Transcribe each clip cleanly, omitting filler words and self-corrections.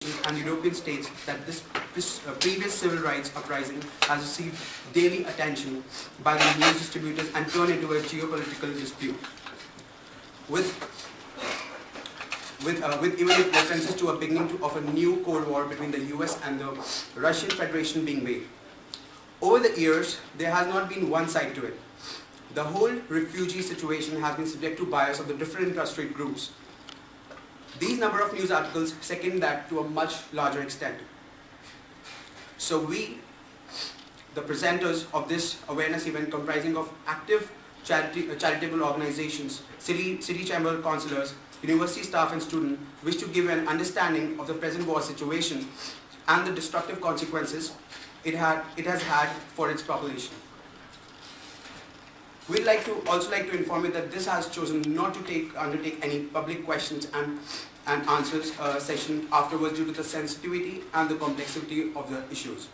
nations and European states that this previous civil rights uprising has received daily attention by the news distributors and turned into a geopolitical dispute. With even references to a beginning of a new Cold War between the US and the Russian Federation being made. Over the years, there has not been one side to it. The whole refugee situation has been subject to bias of the different trusted groups. These number of news articles second that to a much larger extent. So we, the presenters of this awareness event comprising of active charitable organizations, city chamber councillors, university staff and students, wish to give an understanding of the present war situation and the destructive consequences it has had for its population. We'd also like to inform you that this has chosen not to undertake any public questions and answers session afterwards due to the sensitivity and the complexity of the issues.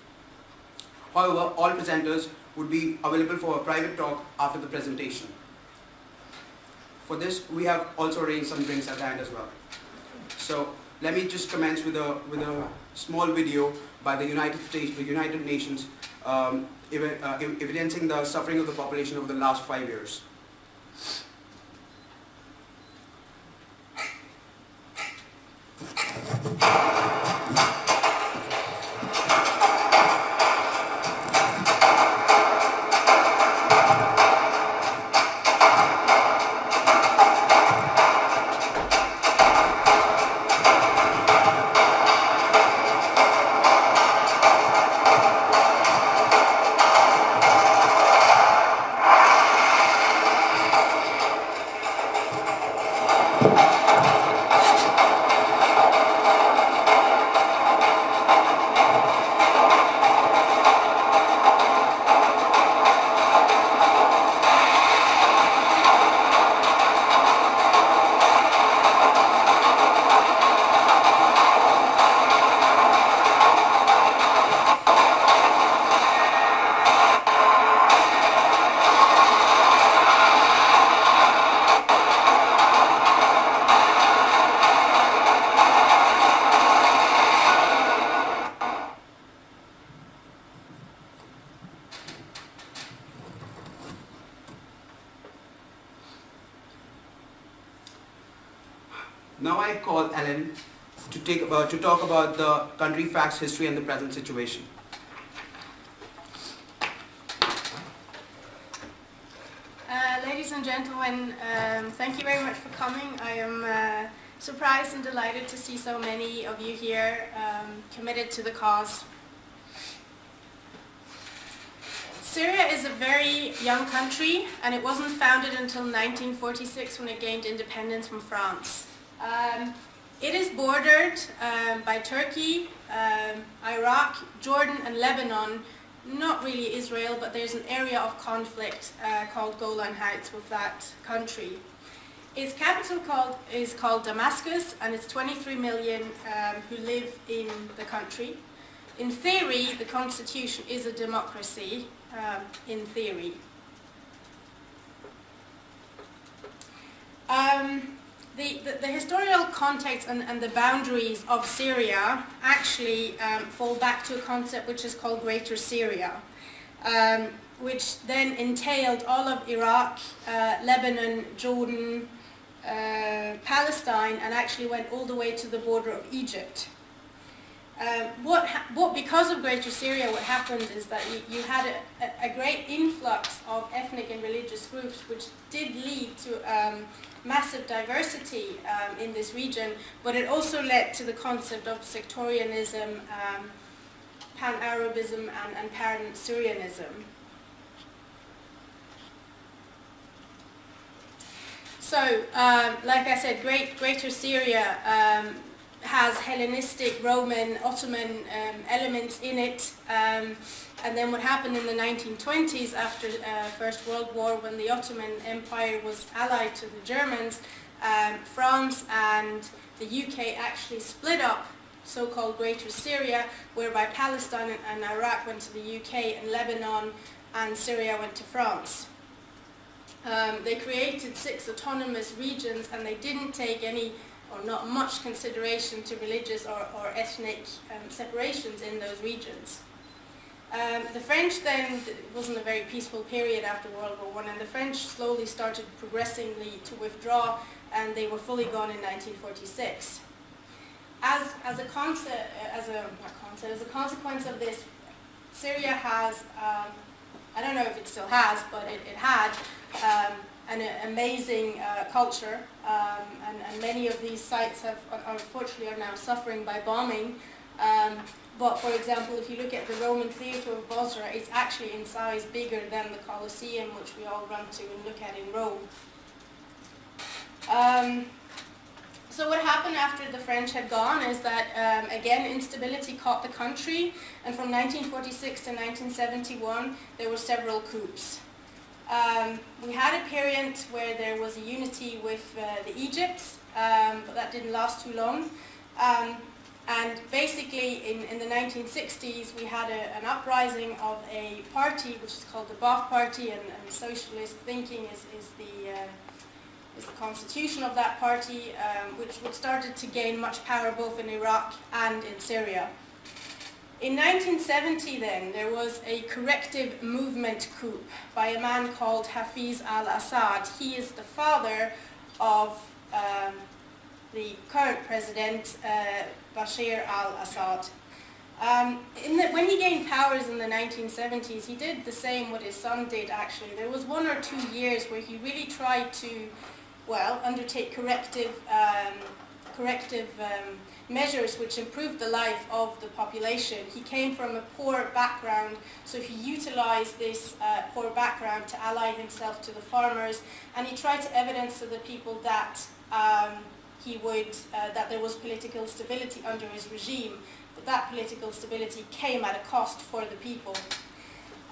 However, all presenters would be available for a private talk after the presentation. For this, we have also arranged some drinks at the end as well. So let me just commence with a small video by the United Nations evidencing the suffering of the population over the last 5 years. Now I call Ellen to talk about the country facts, history and the present situation. Ladies and gentlemen, thank you very much for coming. I am surprised and delighted to see so many of you here committed to the cause. Syria is a very young country, and it wasn't founded until 1946 when it gained independence from France. It is bordered by Turkey, Iraq, Jordan and Lebanon, not really Israel, but there's an area of conflict called Golan Heights with that country. Its capital is called Damascus, and it's 23 million who live in the country. In theory, the constitution is a democracy, in theory. The historical context and the boundaries of Syria actually fall back to a concept which is called Greater Syria, which then entailed all of Iraq, Lebanon, Jordan, Palestine, and actually went all the way to the border of Egypt. Because of Greater Syria, what happened is that you had a great influx of ethnic and religious groups, which did lead to massive diversity in this region, but it also led to the concept of sectarianism, pan-Arabism and pan-Syrianism. So, like I said, Greater Syria has Hellenistic, Roman, Ottoman elements in it. And then what happened in the 1920s after First World War, when the Ottoman Empire was allied to the Germans, France and the UK actually split up so-called Greater Syria, whereby Palestine and Iraq went to the UK and Lebanon and Syria went to France. They created 6 autonomous regions, and they didn't take any or not much consideration to religious or ethnic separations in those regions. The French then, it wasn't a very peaceful period after World War I, and the French slowly started progressively to withdraw, and they were fully gone in 1946. As a consequence of this, Syria has, I don't know if it still has, but it had an amazing culture, and many of these sites have, unfortunately, are now suffering by bombing. But for example, if you look at the Roman theatre of Bosra, it's actually in size bigger than the Colosseum, which we all run to and look at in Rome. So what happened after the French had gone is that, again, instability caught the country, and from 1946 to 1971, there were several coups. We had a period where there was a unity with the Egypts, but that didn't last too long. And basically, in the 1960s, we had an uprising of a party, which is called the Ba'ath Party, and socialist thinking is the constitution of that party, which started to gain much power both in Iraq and in Syria. In 1970 then, there was a corrective movement coup by a man called Hafiz al-Assad. He is the father of the current president, Bashar al-Assad. When he gained powers in the 1970s, he did the same what his son did actually. There was 1 or 2 years where he really tried to, well, undertake corrective measures which improved the life of the population. He came from a poor background, so he utilized this poor background to ally himself to the farmers, and he tried to evidence to the people that that there was political stability under his regime, but that political stability came at a cost for the people.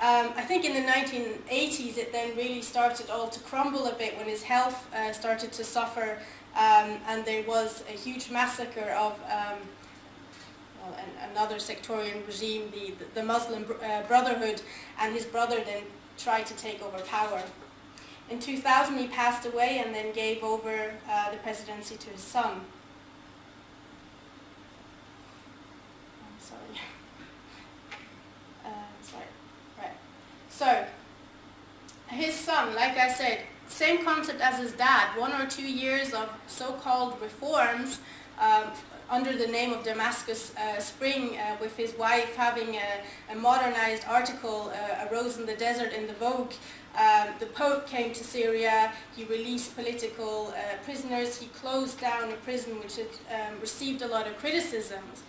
I think in the 1980s it then really started all to crumble a bit when his health started to suffer, and there was a huge massacre of another sectarian regime, the Muslim Brotherhood, and his brother then tried to take over power. In 2000 he passed away and then gave over the presidency to his son. I'm sorry. Right. So, his son, like I said, same concept as his dad, 1 or 2 years of so-called reforms under the name of Damascus Spring, with his wife having a modernized article, A Rose in the Desert, in the Vogue. The Pope came to Syria, he released political prisoners, he closed down a prison which had received a lot of criticisms.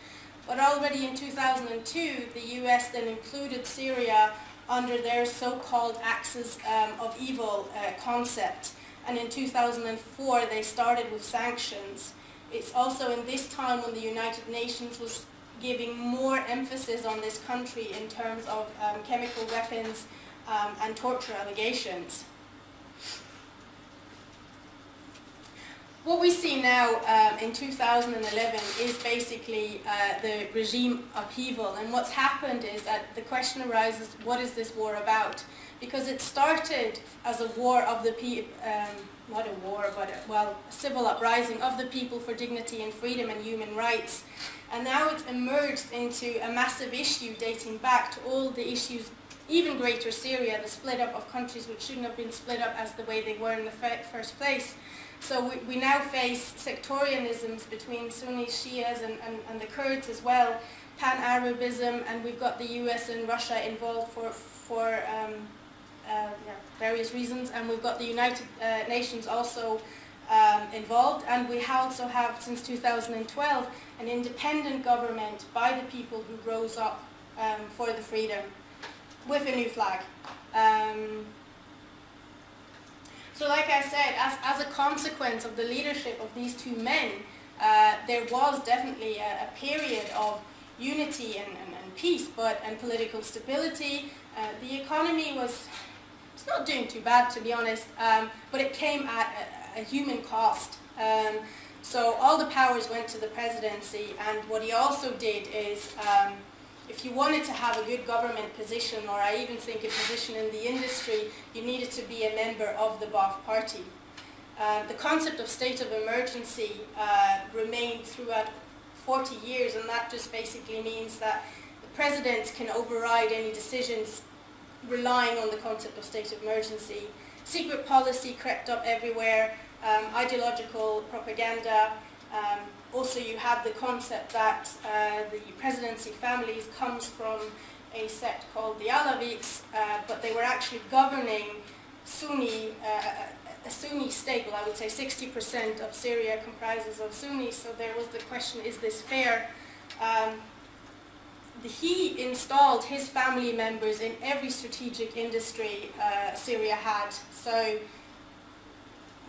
But already in 2002, the US then included Syria under their so-called axis of evil concept. And in 2004, they started with sanctions. It's also in this time when the United Nations was giving more emphasis on this country in terms of chemical weapons and torture allegations. What we see now in 2011 is basically the regime upheaval, and what's happened is that the question arises, what is this war about? Because it started as a war of the people, not a war, but a civil uprising of the people for dignity and freedom and human rights. And now it's emerged into a massive issue dating back to all the issues, even Greater Syria, the split up of countries which shouldn't have been split up as the way they were in the first place. So we now face sectarianisms between Sunnis, Shias and the Kurds as well, Pan-Arabism, and we've got the US and Russia involved for various reasons, and we've got the United Nations also involved, and we also have, since 2012, an independent government by the people who rose up for the freedom with a new flag. So like I said, as a consequence of the leadership of these two men, there was definitely a period of unity and peace, and political stability. The economy was not doing too bad, to be honest, but it came at a human cost. So all the powers went to the presidency, and what he also did is, if you wanted to have a good government position, or I even think a position in the industry, you needed to be a member of the Ba'ath Party. The concept of state of emergency remained throughout 40 years, and that just basically means that the president can override any decisions relying on the concept of state of emergency. Secret policy crept up everywhere, ideological propaganda. Also, you have the concept that the presidency families comes from a sect called the Alawites, but they were actually governing a Sunni state. Well, I would say 60% of Syria comprises of Sunnis, so there was the question, is this fair? He installed his family members in every strategic industry Syria had. So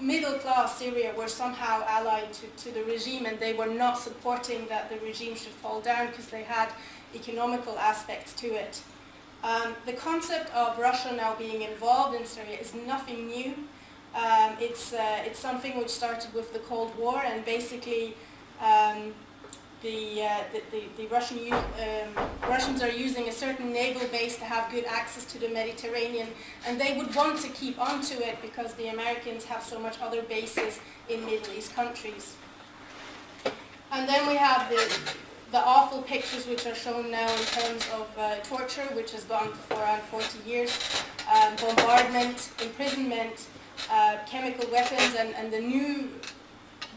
middle-class Syria were somehow allied to the regime, and they were not supporting that the regime should fall down because they had economical aspects to it. The concept of Russia now being involved in Syria is nothing new. It's something which started with the Cold War, and basically the Russians are using a certain naval base to have good access to the Mediterranean, and they would want to keep onto it because the Americans have so much other bases in Middle East countries. And then we have the awful pictures which are shown now in terms of torture, which has gone for around 40 years, bombardment, imprisonment, chemical weapons, and the new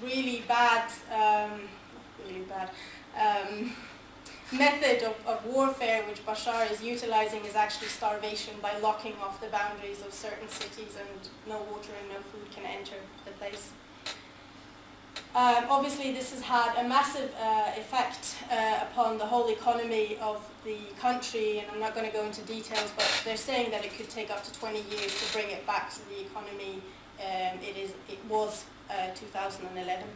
really bad method of warfare which Bashar is utilizing is actually starvation by locking off the boundaries of certain cities, and no water and no food can enter the place. Obviously this has had a massive effect upon the whole economy of the country, and I'm not going to go into details, but they're saying that it could take up to 20 years to bring it back to the economy it was 2011.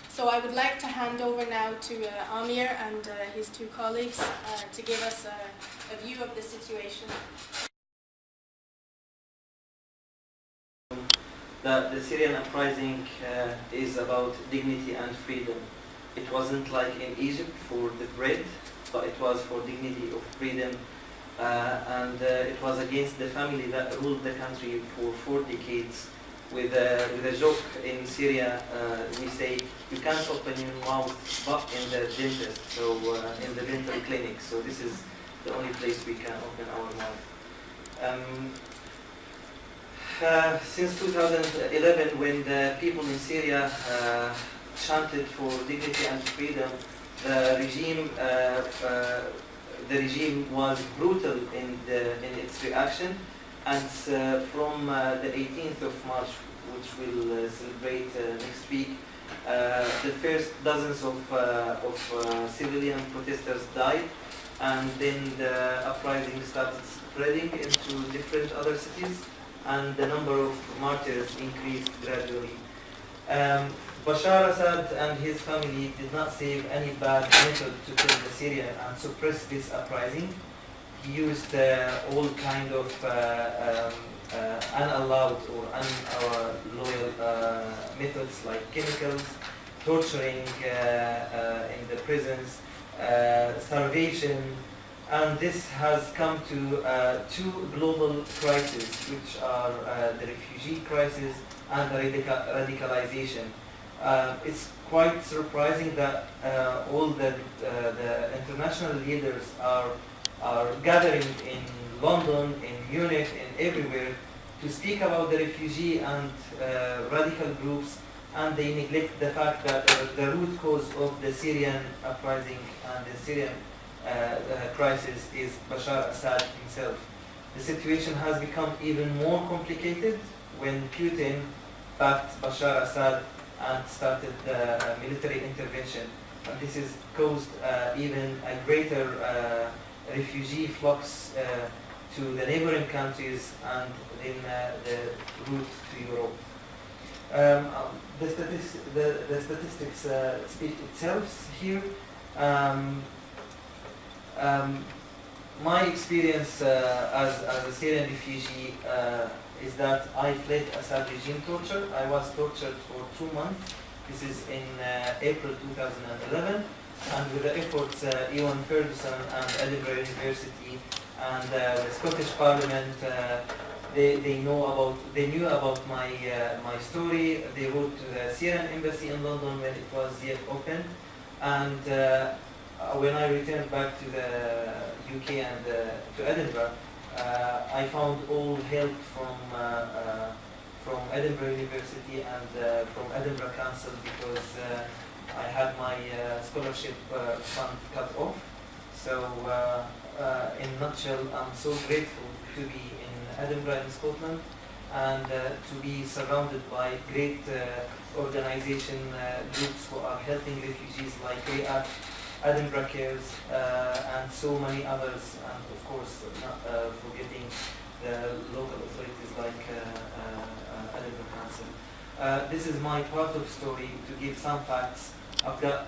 So I would like to hand over now to Amir and his two colleagues to give us a view of the situation. The Syrian uprising is about dignity and freedom. It wasn't like in Egypt for the bread, but it was for dignity of freedom, and it was against the family that ruled the country for 4 decades. With a joke in Syria, we say you can't open your mouth but in the dentist, so in the dental clinic. So this is the only place we can open our mouth. Since 2011, when the people in Syria chanted for dignity and freedom, the regime was brutal in its reaction. And from the 18th of March, which we'll celebrate next week, the first dozens of civilian protesters died, and then the uprising started spreading into different other cities, and the number of martyrs increased gradually. Bashar Assad and his family did not save any bad method to kill the Syrian and suppress this uprising. He used all kind of unallowed or unloyal methods like chemicals, torturing in the prisons, starvation, and this has come to 2 global crises, which are the refugee crisis and the radicalization. It's quite surprising that all the international leaders are gathering in London, in Munich, and everywhere to speak about the refugee and radical groups, and they neglect the fact that the root cause of the Syrian uprising and the Syrian crisis is Bashar Assad himself. The situation has become even more complicated when Putin backed Bashar Assad and started the military intervention, and this has caused even a greater refugee flux to the neighboring countries and then the route to Europe. The statistics speak itself here. My experience as a Syrian refugee is that I fled Assad regime torture. I was tortured for 2 months. This is in April 2011. And with the efforts Ewan Ferguson and Edinburgh University and the Scottish Parliament they knew about my story. They wrote to the Syrian embassy in London when it was yet open, and when I returned back to the UK and to Edinburgh, I found all help from Edinburgh University and from Edinburgh Council, because I had my scholarship fund cut off. So in a nutshell, I'm so grateful to be in Edinburgh in Scotland, and to be surrounded by great organization groups who are helping refugees like REACT, Edinburgh Cares, and so many others, and of course not forgetting the local authorities like Edinburgh Council. This is my part of story to give some facts. I've got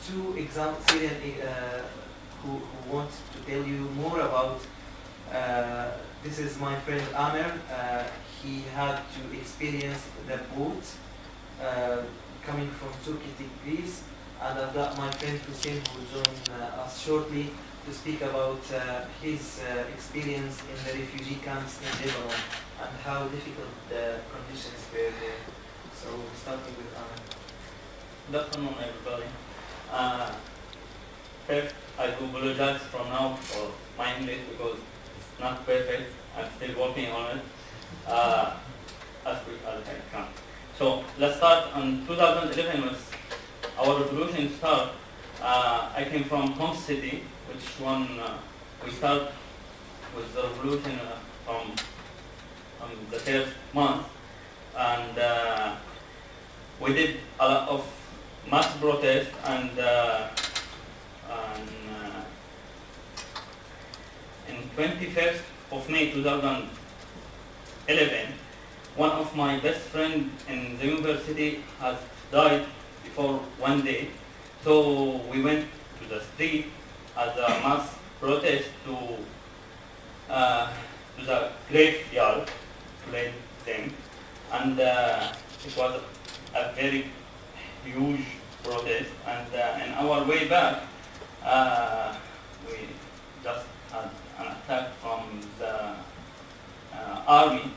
two examples Syrian who want to tell you more about. This is my friend Amer. He had to experience the boat coming from Turkey to Greece, and I've got my friend Hussein who will join us shortly to speak about his experience in the refugee camps in Lebanon and how difficult the conditions were there. So starting with Amer. Good afternoon, everybody. First, I do apologize from now for my English because it's not perfect. I'm still working on it as quick as I can. So let's start. In 2011, was our revolution start. I came from home city, which one we start with the revolution from the first month, and we did a lot of mass protest, and in 21st of May 2011, one of my best friends in the university has died before one day. So we went to the street as a mass protest to the graveyard to lay them, and it was a very huge protest. And in our way back, we just had an attack from the army,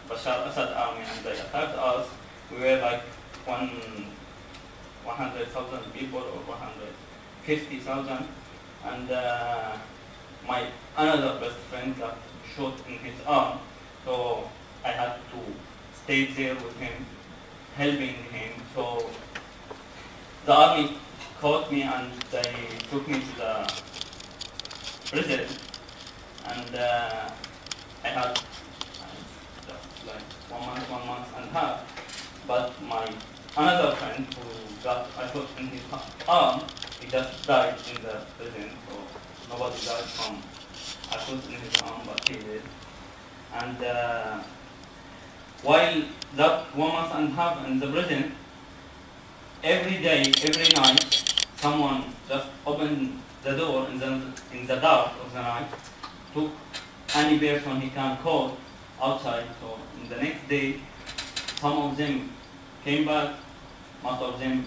Bashar Assad army, and they attacked us. We were like 100,000 people or 150,000, and my another best friend got shot in his arm, so I had to stay there with him, helping him. So the army caught me and they took me to the prison, and I had just like 1 month and a half. But my another friend who got a shot in his arm, he just died in the prison. So nobody died from a shot in his arm, but he did. And while that 1 month and a half in the prison, every day, every night, someone just opened the door in the dark of the night, took any person he can call outside. So in the next day, some of them came back, most of them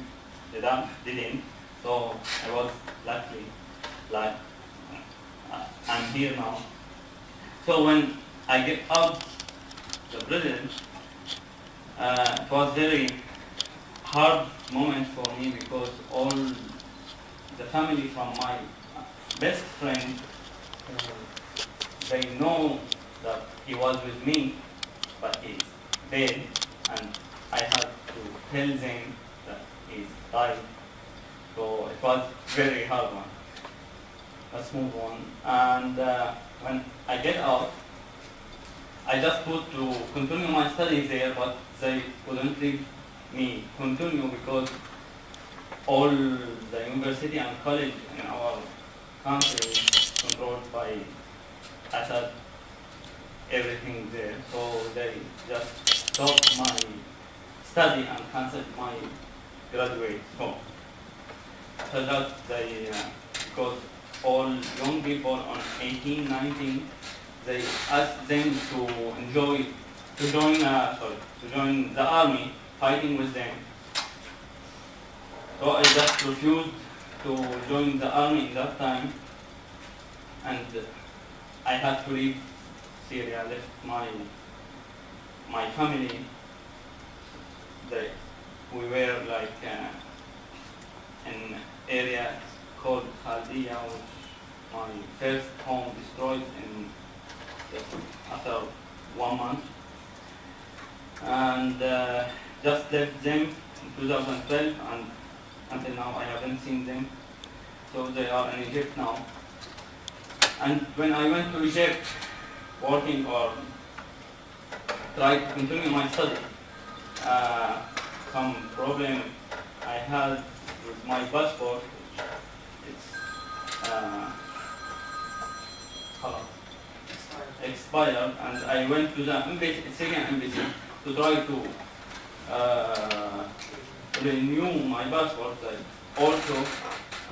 didn't. So I was lucky, like I'm here now. So when I get out the prison, it was very hard moment for me, because all the family from my best friend, they know that he was with me, but he's dead, and I had to tell them that he's died. So it was very hard one. Let's move on. And when I get out, I just put to continue my studies there, but they couldn't leave me continue, because all the university and college in our country is controlled by Assad, everything there. So they just stopped my study and canceled my graduate. So that they, because all young people on 18, 19, they asked them to join the army, fighting with them. So I just refused to join the army in that time, and I had to leave Syria, left my my family, we were like in area called Khaldiya, which my first home destroyed in after 1 month, and just left them in 2012, and until now I haven't seen them. So they are in Egypt now. And when I went to Egypt, working or tried to continue my study, some problem I had with my passport, it's expired, and I went to the embassy, Syrian embassy, to try to renew my passport. They also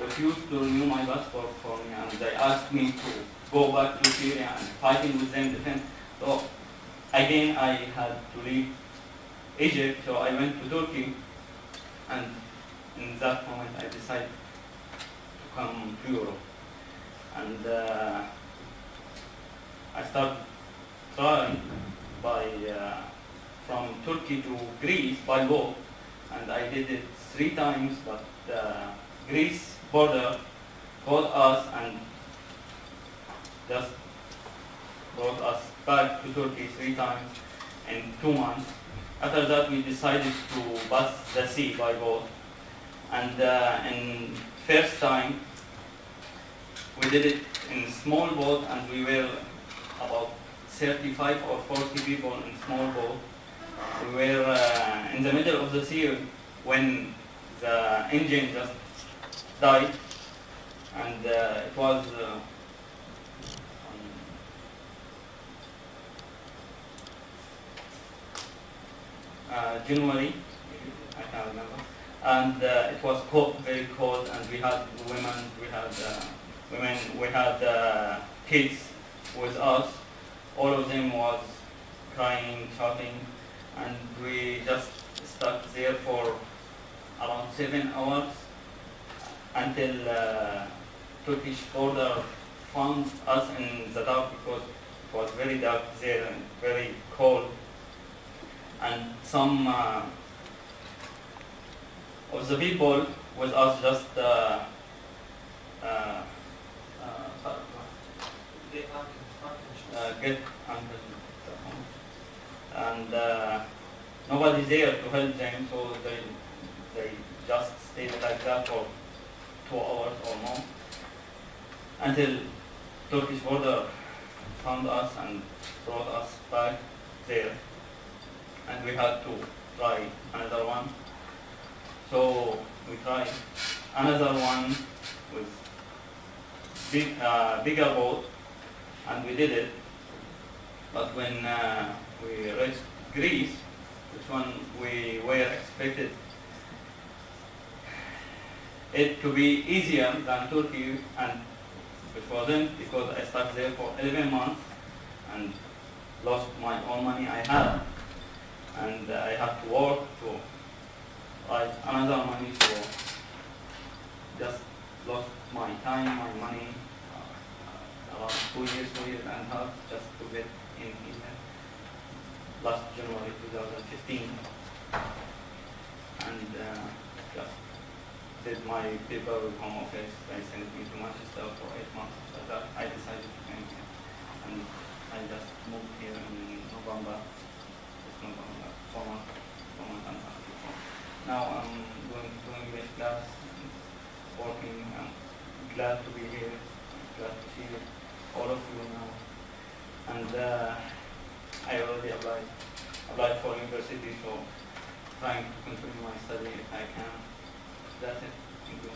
refused to renew my passport for me, and they asked me to go back to Syria and fighting with them defense. So again I had to leave Egypt, so I went to Turkey, and in that moment I decided to come to Europe. And I started trying by from Turkey to Greece by boat, and I did it 3 times, but Greece border called us and just brought us back to Turkey 3 times in 2 months. After that we decided to pass the sea by boat, and in first time we did it in small boat, and we were about 35 or 40 people in small boat. We were in the middle of the sea when the engine just died, and it was January, I can't remember, and it was cold, very cold, and we had women, we had kids with us. All of them was crying, shouting, and we just stuck there for around 7 hours until Turkish border found us in the dark, because it was very dark there and very cold. And some of the people with us just get unconscious, and nobody there to help them, so they just stayed like that for 2 hours or more until Turkish border found us and brought us back there, and we had to try another one. So we tried another one with bigger boat, and we did it. But when we reached Greece, which one we were expected it to be easier than Turkey, and it wasn't, because I stuck there for 11 months and lost my own money I had, and I had to work to write another money, so just lost my time, my money, around 2 years and a half just to get in here last January 2015, and just did my paper with home office. They sent me to Manchester for 8 months. After that, I decided to come here, and I just moved here in November. This November, 4 months and a half before. Now I'm going to English class, working. I'm glad to be here, glad to see all of you now. And I already applied for university, so trying to continue my study if I can. That's it. Thank you.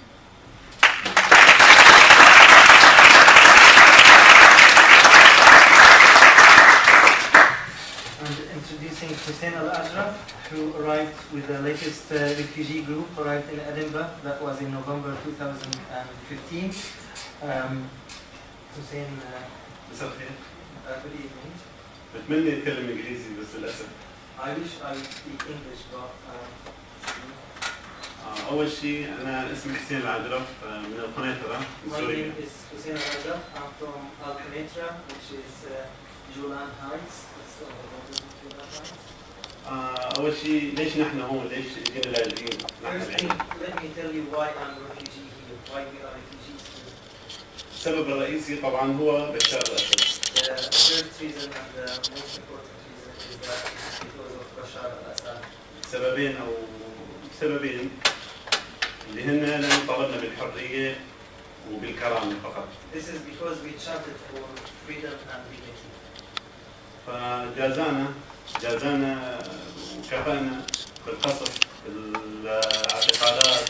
And introducing Hussein Al-Ajraf, who arrived with the latest refugee group, arrived in Edinburgh. That was in November 2015. Hussein, مساء الخير. good evening. بتمنى اتكلم انجليزي بس للاسف. I wish I would speak English, but اول شيء انا اسمي حسين العجرف من القنيطرة من my سوريا. name is Hussein Al-Ajraf. I'm from Al-Qunaytra, which is Julan Heights. That's the Julan Heights. أول شيء ليش نحن هون؟ ليش جينا لاجئين؟ First thing, let me tell you why I'm a refugee here, why we are refugees here. السبب الرئيسي طبعا هو بشار الأسد. The first reason and the most important reason is that it's because of Bashar al-Assad. سببين اللي هن لأنه طلبنا بالحرية وبالكرامة فقط. This is because we shouted for freedom and dignity. فجازانا وكفانا بالقصف بالاعتقالات.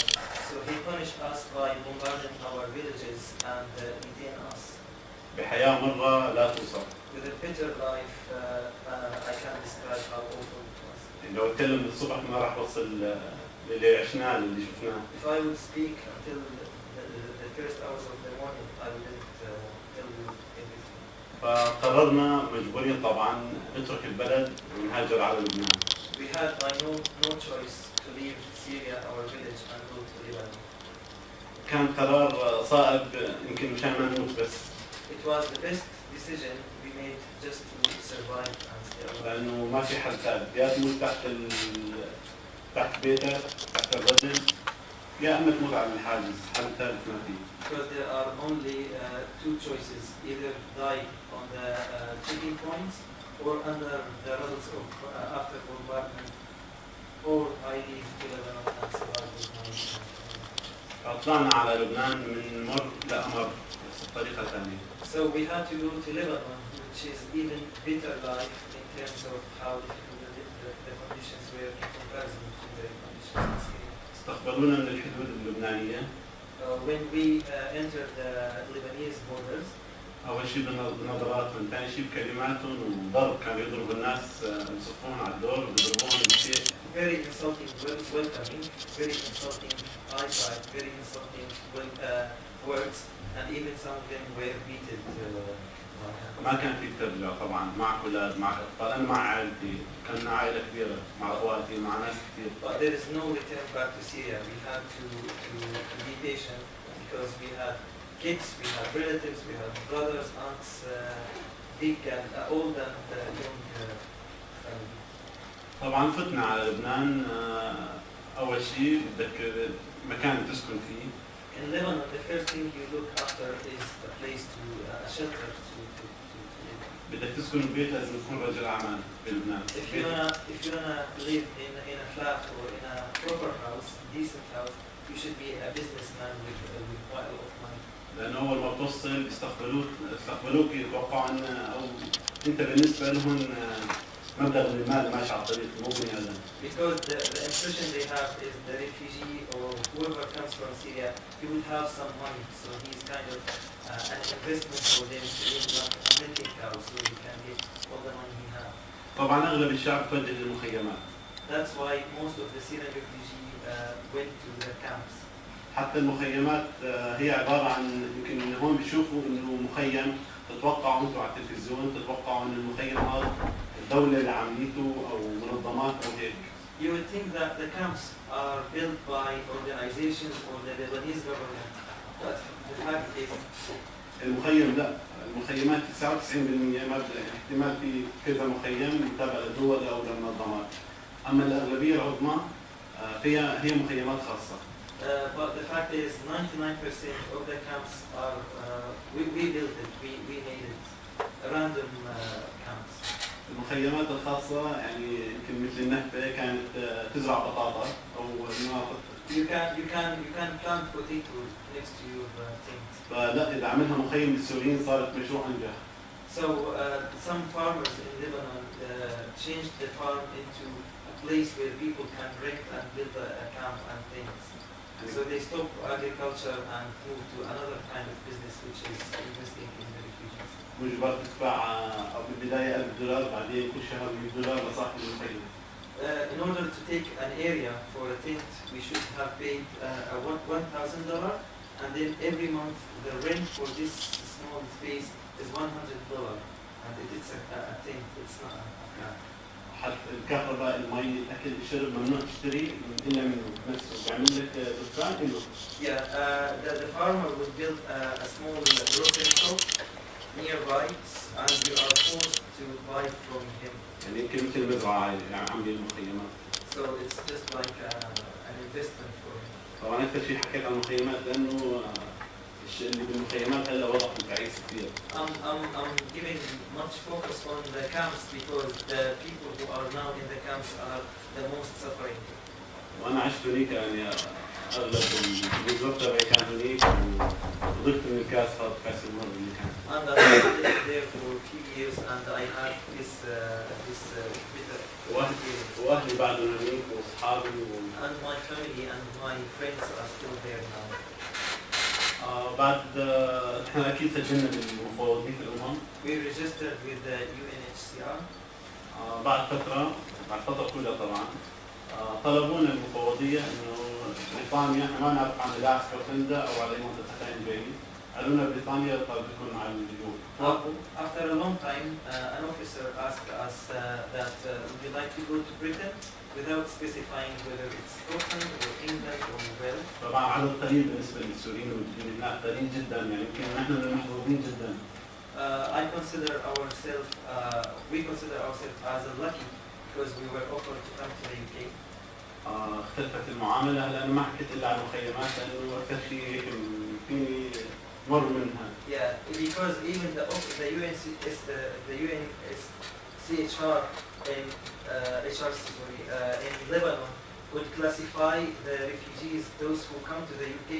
So he punished us by bombarding our villages and detained us. بحياة مرة لا توصف. With a bitter life, I can't describe how awful it was. لو اتكلم الصبح ما راح اوصل للي عشناه اللي شفناه. If I would speak until the first hours of the morning, I wouldn't tell you everything. فقررنا مجبورين طبعا نترك البلد ونهاجر على لبنان. We had no choice to leave Syria, our village, and go to Lebanon. كان قرار صائب يمكن مشان ما نموت بس. It was the best decision we made just to survive and stay alive. لأنه ما في حل ثالث، يا تموت تحت بيتك تحت الرجل، يا أما تموت على الحاجز، حل ثالث ما في. Because there are only two choices: either die on the checking points, or under the rubbles of after bombardment, or I leave to Lebanon and survive with my family. فطلعنا على لبنان من مر لأمر بطريقة ثانية. So we had to go to Lebanon, which is even bitter life in terms of how difficult the conditions were in comparison to the conditions in Syria. استقبلونا من الحدود اللبنانية. When we entered the Lebanese borders, أول شيء بنظراتهم، ثاني شيء بكلماتهم وضرب، كانوا يضربوا الناس يصفون على الدور ويضربوهم بشيء. very insulting welcoming, very insulting eyesight, very insulting words, and even some of them were beaten. ما كان في ترجع طبعا، مع أولاد مع أطفال، أنا مع عائلتي، كنا عائلة كبيرة مع أخواتي مع ناس كثير. But there is no return back to Syria. We had to be patient because we had kids, we had relatives, we had brothers, aunts, big and old and young family. طبعا فتنا على لبنان. أول شيء بدك مكان تسكن فيه. In Lebanon, the first thing you look after is a place to a shelter to live. بدك تسكن ببيت لازم تكون رجل أعمال بلبنان. If you wanna live in a flat or in a proper house, decent house, you should be a businessman with quite a lot of money. لأنه أول ما بتوصل استقبلوك يتوقعوا أن أو أنت بالنسبة لهم مبلغ من المال ماشي على الطريق مو بني آدم. Because the impression they have is the refugee or whoever comes from Syria, he would have some money, so he's kind of an investment for them to live like a renting house, so he can get all the money he has. طبعا أغلب الشعب توجه للمخيمات. That's why most of the Syrian refugee went to the camps. حتى المخيمات هي عبارة عن يمكن هون بيشوفوا إنه مخيم، تتوقعوا أنتم على التلفزيون تتوقعوا إن المخيم هذا الدولة اللي عامليته أو منظمات أو هيك. You would think that the camps are built by organizations or the Lebanese government, but the fact is المخيم لا، المخيمات 99% ما احتمال في كذا مخيم تابع لدول أو لمنظمات، أما الأغلبية العظمى هي مخيمات خاصة. But the fact is 99% of the camps are, we built it, we made it, random camps. المخيمات الخاصة يعني يمكن مثل النهفة كانت تزرع بطاطا أو مناطق. You can plant potato next to your tent. فلا إذا عملها مخيم للسوريين صارت مشروع نجاح. So some farmers in Lebanon changed the farm into a place where people can rent and build a camp and tents. So they stopped agriculture and moved to another kind of business, which is investing in the refugees. مجبر تدفع أو بالبداية $1000 بعدين كل شهر $100 لصاحب المخيم. In order to take an area for a tent, we should have paid $1,000, and then every month the rent for this small space is $100, and it's a tent, it's not a camp. حتى الكهرباء، المي، الأكل، الشرب ممنوع تشتري إلا منه نفسه، بيعمل لك دكان إله. Yeah, the farmer would build a small grocery shop, nearby, and we are forced to buy from him. يعني يمكن مثل مزرعة يعني عم بالمخيمات. So it's just like an investment for him. طبعا أكثر شيء حكيت عن المخيمات لأنه الشيء اللي بالمخيمات هلا وضعهم تعيس كثير. I'm giving much focus on the camps because the people who are now in the camps are the most suffering. وأنا عشت هناك يعني أغلب الجزء تبعي كان هناك وضفت من الكاس هذا كاس المر اللي كان. And I lived there for a few years and I had this bitter experience. وأهلي بعدهم هناك وأصحابي And my family and my friends are still there now. بعد احنا اكيد سجلنا بالمفوضيه الامم. We registered with the UNHCR. بعد فتره طويله طبعا طلبونا المفوضيه انه بريطانيا احنا ما نعرف عن الاسكا وفندا او على منطقتين بعيد. قالوا لنا بريطانيا طلبتكم على اليوم. After a long time, an officer asked us that would you like to go to Britain without specifying whether it's Scotland or England or Wales. طبعا عدد قليل بالنسبه للسوريين والموجودين هناك قليل جدا يعني يمكن نحن من المحظوظين جدا. We consider ourselves as lucky because we were offered to come to the UK. اختلفت المعامله هلا انا ما حكيت الا عن المخيمات لانه اكثر شيء هيك فيني مر منها. Yeah, because even the UNHCR in Lebanon would classify the refugees, those who come to the UK,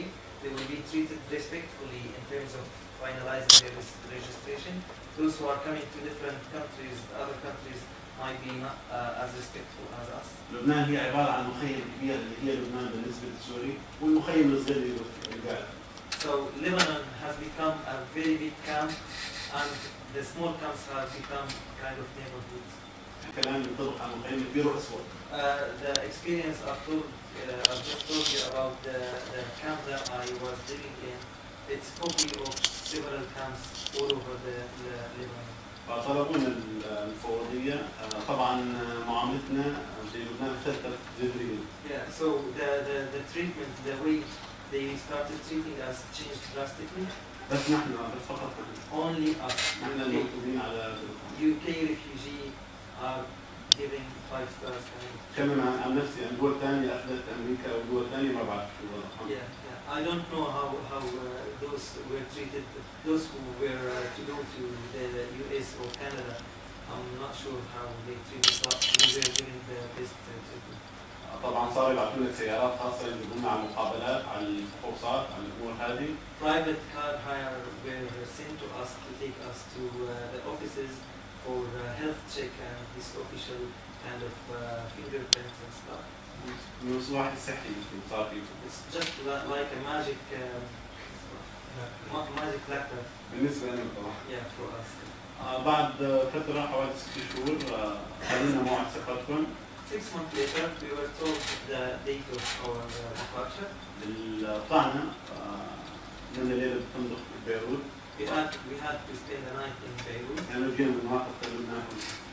they will be treated respectfully in terms of finalizing their registration. Those who are coming to different countries, other countries, might be not as respectful as us. لبنان هي عباره عن مخيم كبير اللي هي لبنان بالنسبه للسوري والمخيم الصغير اللي قاعد. So Lebanon has become a very big camp, and the small camps have become kind of neighborhoods. كلام ينطبق على المخيم الكبير واسود. The experience I've just told you about the camp that I was living in, it's a copy of several camps all over the Lebanon. فطلبونا المفوضيه طبعا معاملتنا في لبنان اختلفت جذريا. Yeah, so the treatment, the way they started treating us changed drastically. بس نحن فقط Only us. نحن الموجودين على UK refugee are giving 5 stars. كمان عن نفسي يعني دول ثانيه اخذت امريكا ودول ثانيه ما بعرف شو وضعهم. Yeah. I don't know how those were treated, those who were to go to the US or Canada. I'm not sure how they treated, but we were given the best treatment. طبعا صاروا يبعثوا لنا سيارات خاصه يجيبونا على المقابلات على الفحوصات على الامور هذه. Private car hire were sent to us to take us to the offices for health check and this official kind of fingerprints and stuff. من الصباح الصحي اللي صار فيه. It's just like a magic letter. بالنسبه لنا طبعا. Yeah, for us. بعد فتره حوالي 6 شهور خلينا موعد سفرتكم. 6 months later, we were told the date of our departure. طلعنا من الليله بالفندق ببيروت. We had to spend the night in Beirut. يعني جينا من مناطق لبنان.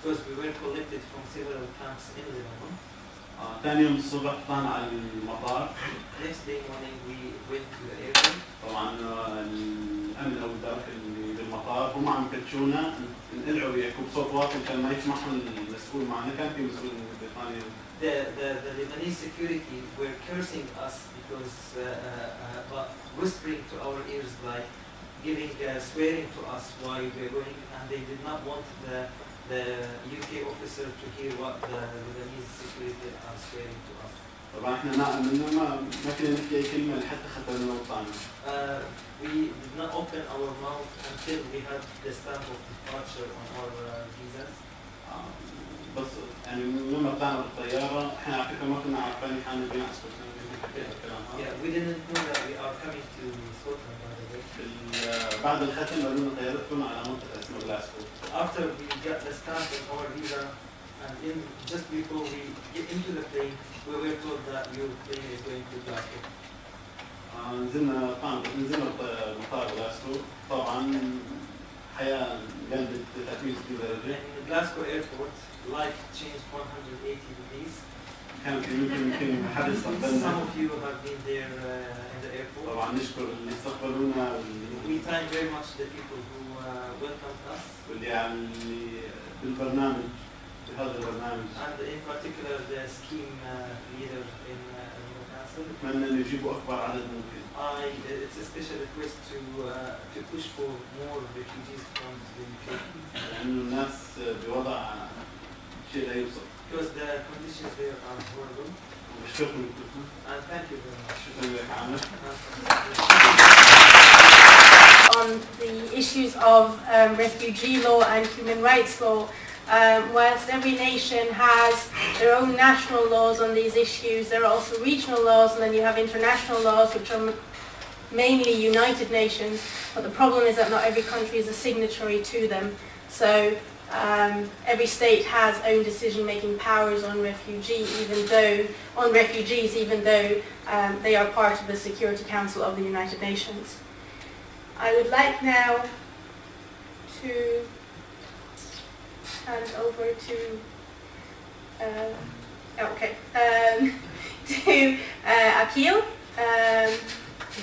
Because we were collected from several camps in Lebanon. ثاني يوم الصبح طلعنا على المطار. Next day morning we went to the airport. طبعا الامن او الداخل اللي بالمطار هم عم يفتشونا انقلعوا يحكوا بصوت واطي كان ما يسمحوا المسؤول معنا كان في مسؤول من بريطانيا. The Lebanese security were cursing us because but whispering to our ears like giving swearing to us why we were going, and they did not want the UK officer to hear what the Lebanese security are swearing to us. طبعا احنا ما كنا نحكي اي كلمه لحتى خطرنا وطلعنا. We did not open our mouth until we had the stamp of departure on our visas. بس يعني لما طلعنا بالطياره احنا على فكره ما كنا عارفين حالنا بين اسكتنا. Yeah, we didn't know that we are coming to Scotland by the way. بعد الختم قالوا لنا طيارتكم على منطقه اسمها غلاسكو. After we got the stamp on our visa, and just before we get into the plane, we were told that your plane is going to Glasgow. نزلنا مطار غلاسكو طبعا حياه قلبت 360 درجه. In Glasgow airport, life changed 180 degrees. كانت يمكن حدا Some استقبلنا. of you have been there in the airport. طبعا نشكر اللي استقبلونا We thank very much the people who welcomed us, واللي يعني بالبرنامج بهذا البرنامج. and in particular the scheme leader in the council. نتمنى انه يجيبوا اكبر عدد ممكن. It's a special request to push for more refugees to come to the UK. لانه الناس بوضع شيء لا يوصف. Because the conditions there are horrible. بشكركم كلكم. And thank you very much. شكرا لك عامر. On the issues of refugee law and human rights law, whilst every nation has their own national laws on these issues, there are also regional laws, and then you have international laws, which are mainly United Nations. But the problem is that not every country is a signatory to them. So every state has own decision-making powers on refugees, even though they are part of the Security Council of the United Nations. I would like now to hand over to Akil,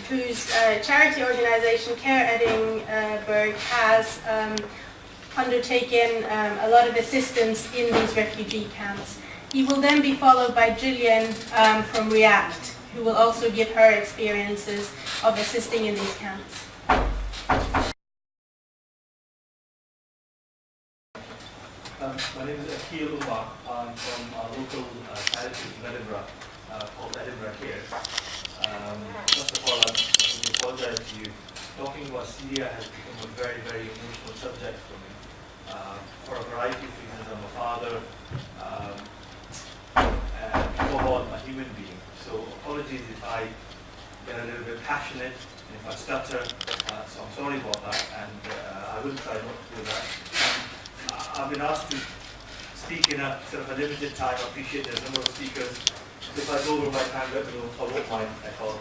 whose charity organisation Care Edinburgh has undertaken a lot of assistance in these refugee camps. He will then be followed by Gillian from React, who will also give her experiences of assisting in these camps. My name is Akil Umar. I'm from a local charity in Edinburgh called Edinburgh Care. First of all, I apologize to you. Talking about Syria has become a very, very emotional subject for me. For a variety of reasons, I'm a father, and above all, I'm a human being. So apologies if I get a little bit passionate and if I stutter. So I'm sorry about that, and I will try not to do that. I've been asked to speak in a sort of a limited time. I appreciate there's a number of speakers. If I go over my time, let me know. I won't mind at all.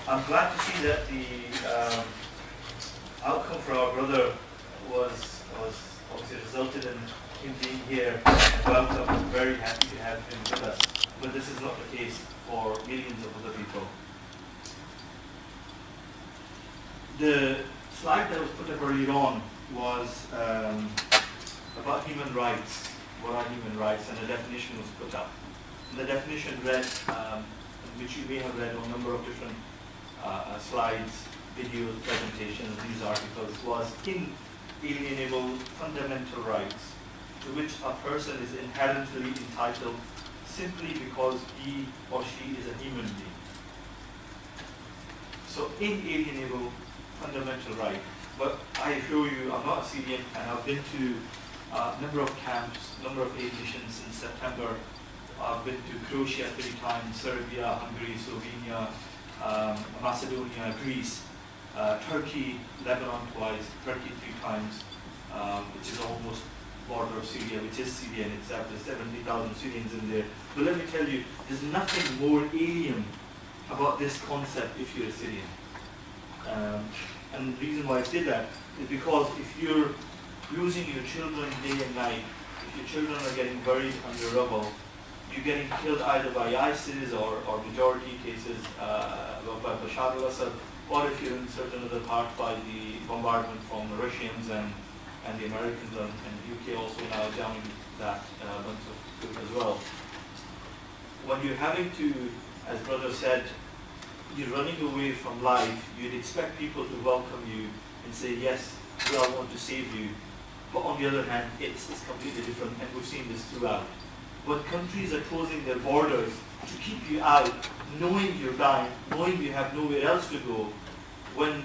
I'm glad to see that the outcome for our brother was obviously resulted in him being here and welcome. I'm very happy to have him with us. But this is not the case for millions of other people. The slide that was put up earlier on was about human rights. What are human rights? And a definition was put up. And the definition read, which you may have read on a number of different slides, videos, presentations, news articles, was inalienable fundamental rights to which a person is inherently entitled simply because he or she is a human being. So inalienable fundamental right. But I assure you, I'm not a Syrian, and I've been to a number of camps, number of aid missions in September. I've been to Croatia 3 times, Serbia, Hungary, Slovenia, Macedonia, Greece, Turkey, Lebanon twice, Turkey 3 times, which is almost border of Syria, which is Syria in itself. There's 70,000 Syrians in there. But let me tell you, there's nothing more alien about this concept if you're a Syrian. And the reason why I say that is because if you're losing your children day and night, if your children are getting buried under rubble, you're getting killed either by ISIS or majority cases by Bashar al-Assad, or if you're in certain other parts by the bombardment from the Russians and the Americans and the UK also now jamming that bunch of people as well. When you're having to, as brother said, you're running away from life, you'd expect people to welcome you and say, yes, we all want to save you. But on the other hand, it's completely different, and we've seen this throughout. When countries are closing their borders to keep you out, knowing you're dying, knowing you have nowhere else to go, when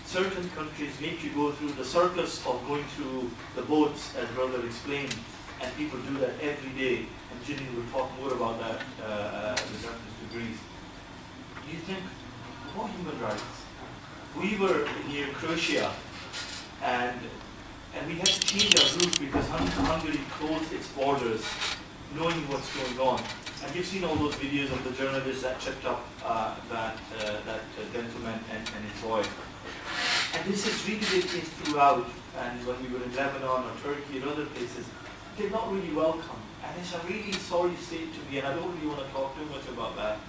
certain countries make you go through the circus of going through the boats, as brother explained, and people do that every day, and Gillian will talk more about that with reference to Greece. You think, what human rights? We were near Croatia, and we had to change our route because Hungary closed its borders, knowing what's going on. And you've seen all those videos of the journalists that checked up that gentleman and his wife. And this is really the case throughout. And when we were in Lebanon or Turkey and other places, they're not really welcome. And it's a really sorry state to be, and I don't really want to talk too much about that,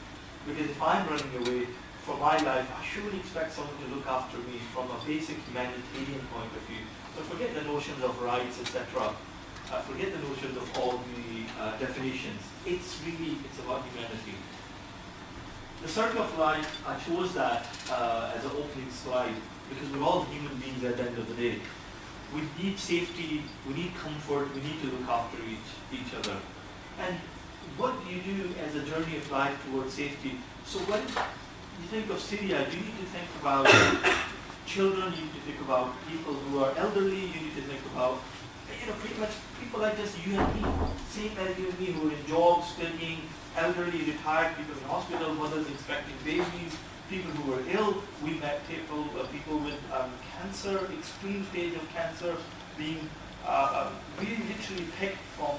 because if I'm running away for my life, I surely expect someone to look after me from a basic humanitarian point of view. So forget the notions of rights, etc. Forget the notions of all the definitions. It's about humanity. The circle of life, I chose that as an opening slide because we're all human beings at the end of the day. We need safety, we need comfort, we need to look after each other. And what do you do as a journey of life towards safety? So when you think of Syria, you need to think about children, you need to think about people who are elderly, you need to think about pretty much people like just you and me, same as you and me, who are in jobs, studying, elderly, retired, people in hospital, mothers expecting babies, people who were ill. We met people with cancer, extreme stage of cancer, being really literally picked from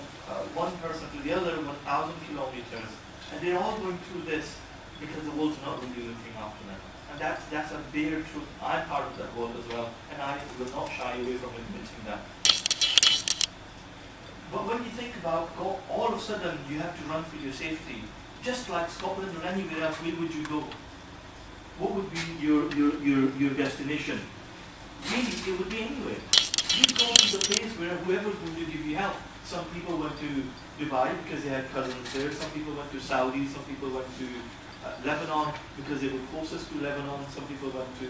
one person to the other, 1,000 kilometers. And they're all going through this because the world's not really looking after them. And that's a bare truth. I'm part of that world as well, and I will not shy away from admitting that. But when you think about all of a sudden you have to run for your safety, just like Scotland or anywhere else, where would you go? What would be your destination? Really, it would be anywhere. You go to the place where whoever's going to give you help. Some people went to Dubai because they had cousins there. Some people went to Saudi. Some people went to Lebanon because they were closest to Lebanon. Some people went to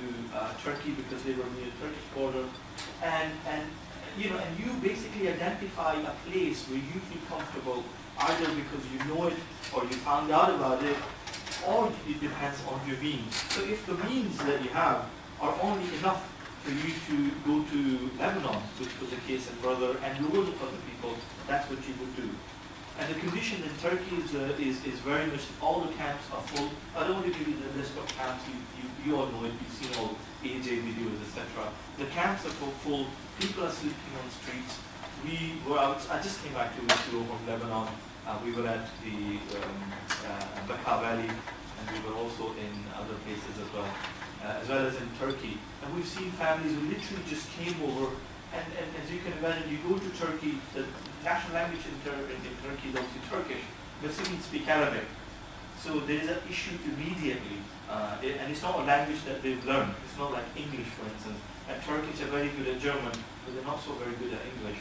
Turkey because they were near the Turkish border. And you basically identify a place where you feel comfortable, either because you know it or you found out about it, or it depends on your means. So if the means that you have are only enough for you to go to Lebanon, which was the case in Brother, and loads of other people, that's what you would do. And the condition in Turkey is very much, all the camps are full. I don't want to give you the list of camps, you all know it, you've seen all AJ videos, etc. The camps are full, people are sleeping on the streets. We were out, I just came back 2 weeks ago from Lebanon. We were at the Bekaa Valley, and we were also in other places as well as in Turkey. And we've seen families who literally just came over, and as you can imagine, you go to Turkey, the national language in Turkey is obviously Turkish, but Syrians speak Arabic. So there is an issue immediately, and it's not a language that they've learned. It's not like English, for instance. And Turkish are very good at German, but they're not so very good at English.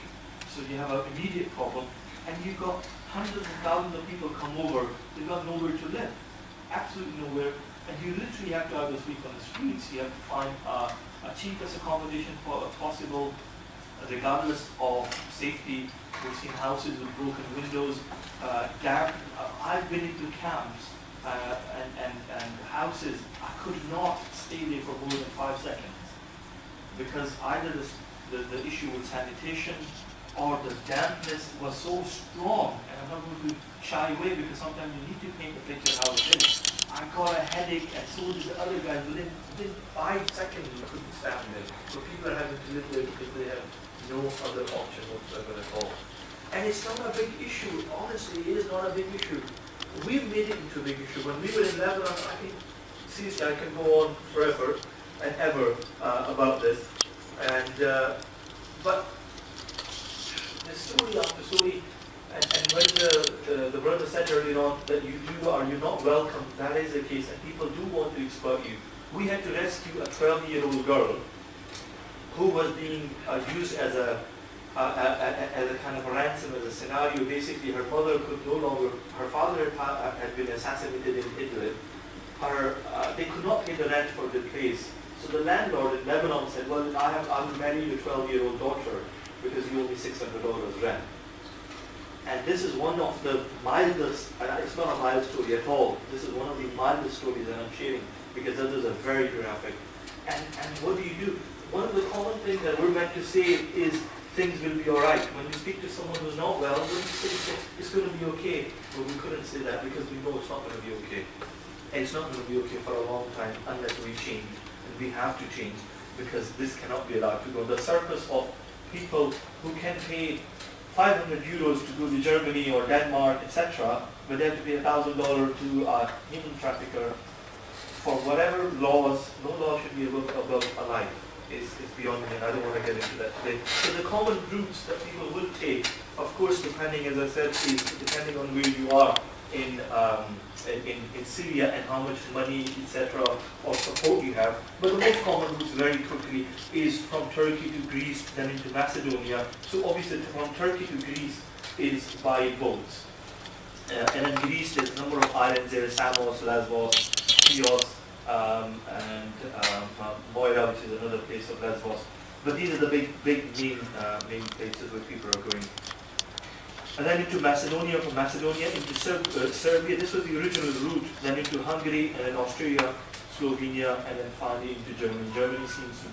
So you have an immediate problem, and you've got hundreds of thousands of people come over, they've got nowhere to live, absolutely nowhere, and you literally have to either sleep on the streets, you have to find a cheapest accommodation possible, regardless of safety. We've seen houses with broken windows, damp. I've been into camps and houses, I could not stay there for more than 5 seconds, because either the issue with sanitation or the dampness was so strong, and I'm not going to shy away because sometimes you need to paint the picture how it is. I got a headache, and so did the other guys. Within 5 seconds, you couldn't stand there. So people are having to live there because they have no other option whatsoever at all. And it's not a big issue. Honestly, it is not a big issue. We've made it into a big issue. When we were in Lebanon, seriously, I can go on forever and ever about this. And but the story after story, and when the brother said earlier on that you are not welcome, that is the case, and people do want to exploit you. We had to rescue a 12-year-old girl who was being used as a kind of a ransom, as a scenario. Basically, her mother could no longer, her father had been assassinated in Idlib. They could not pay the rent for the place. So the landlord in Lebanon said, well, I will marry your 12-year-old daughter because you owe me $600 rent. And this is one of the mildest, and it's not a mild story at all, this is one of the mildest stories that I'm sharing because others are very graphic. And what do you do? One of the common things that we're meant to say is things will be alright. When we speak to someone who's not well, we say it's going to be okay. But we couldn't say that because we know it's not going to be okay. And it's not going to be okay for a long time unless we change. And we have to change because this cannot be allowed to go. The circus of people who can pay 500 euros to go to Germany or Denmark, etc., but they have to pay $1,000 to a human trafficker for whatever laws. No law should be above a life. Is beyond me, and I don't want to get into that today. So the common routes that people will take of course, depending, as I said, is depending on where you are in Syria and how much money, etc., or support you have. But the most common route, very quickly, is from Turkey to Greece, then into Macedonia. So obviously, from Turkey to Greece is by boats. And in Greece, there's a number of islands there: Samos, Lesbos, Chios, and Moira, which is another place of Lesbos. But these are the big main places where people are going. And then into Macedonia, from Macedonia into Serbia. This was the original route. Then into Hungary, and then Austria, Slovenia, and then finally into Germany. Germany seems to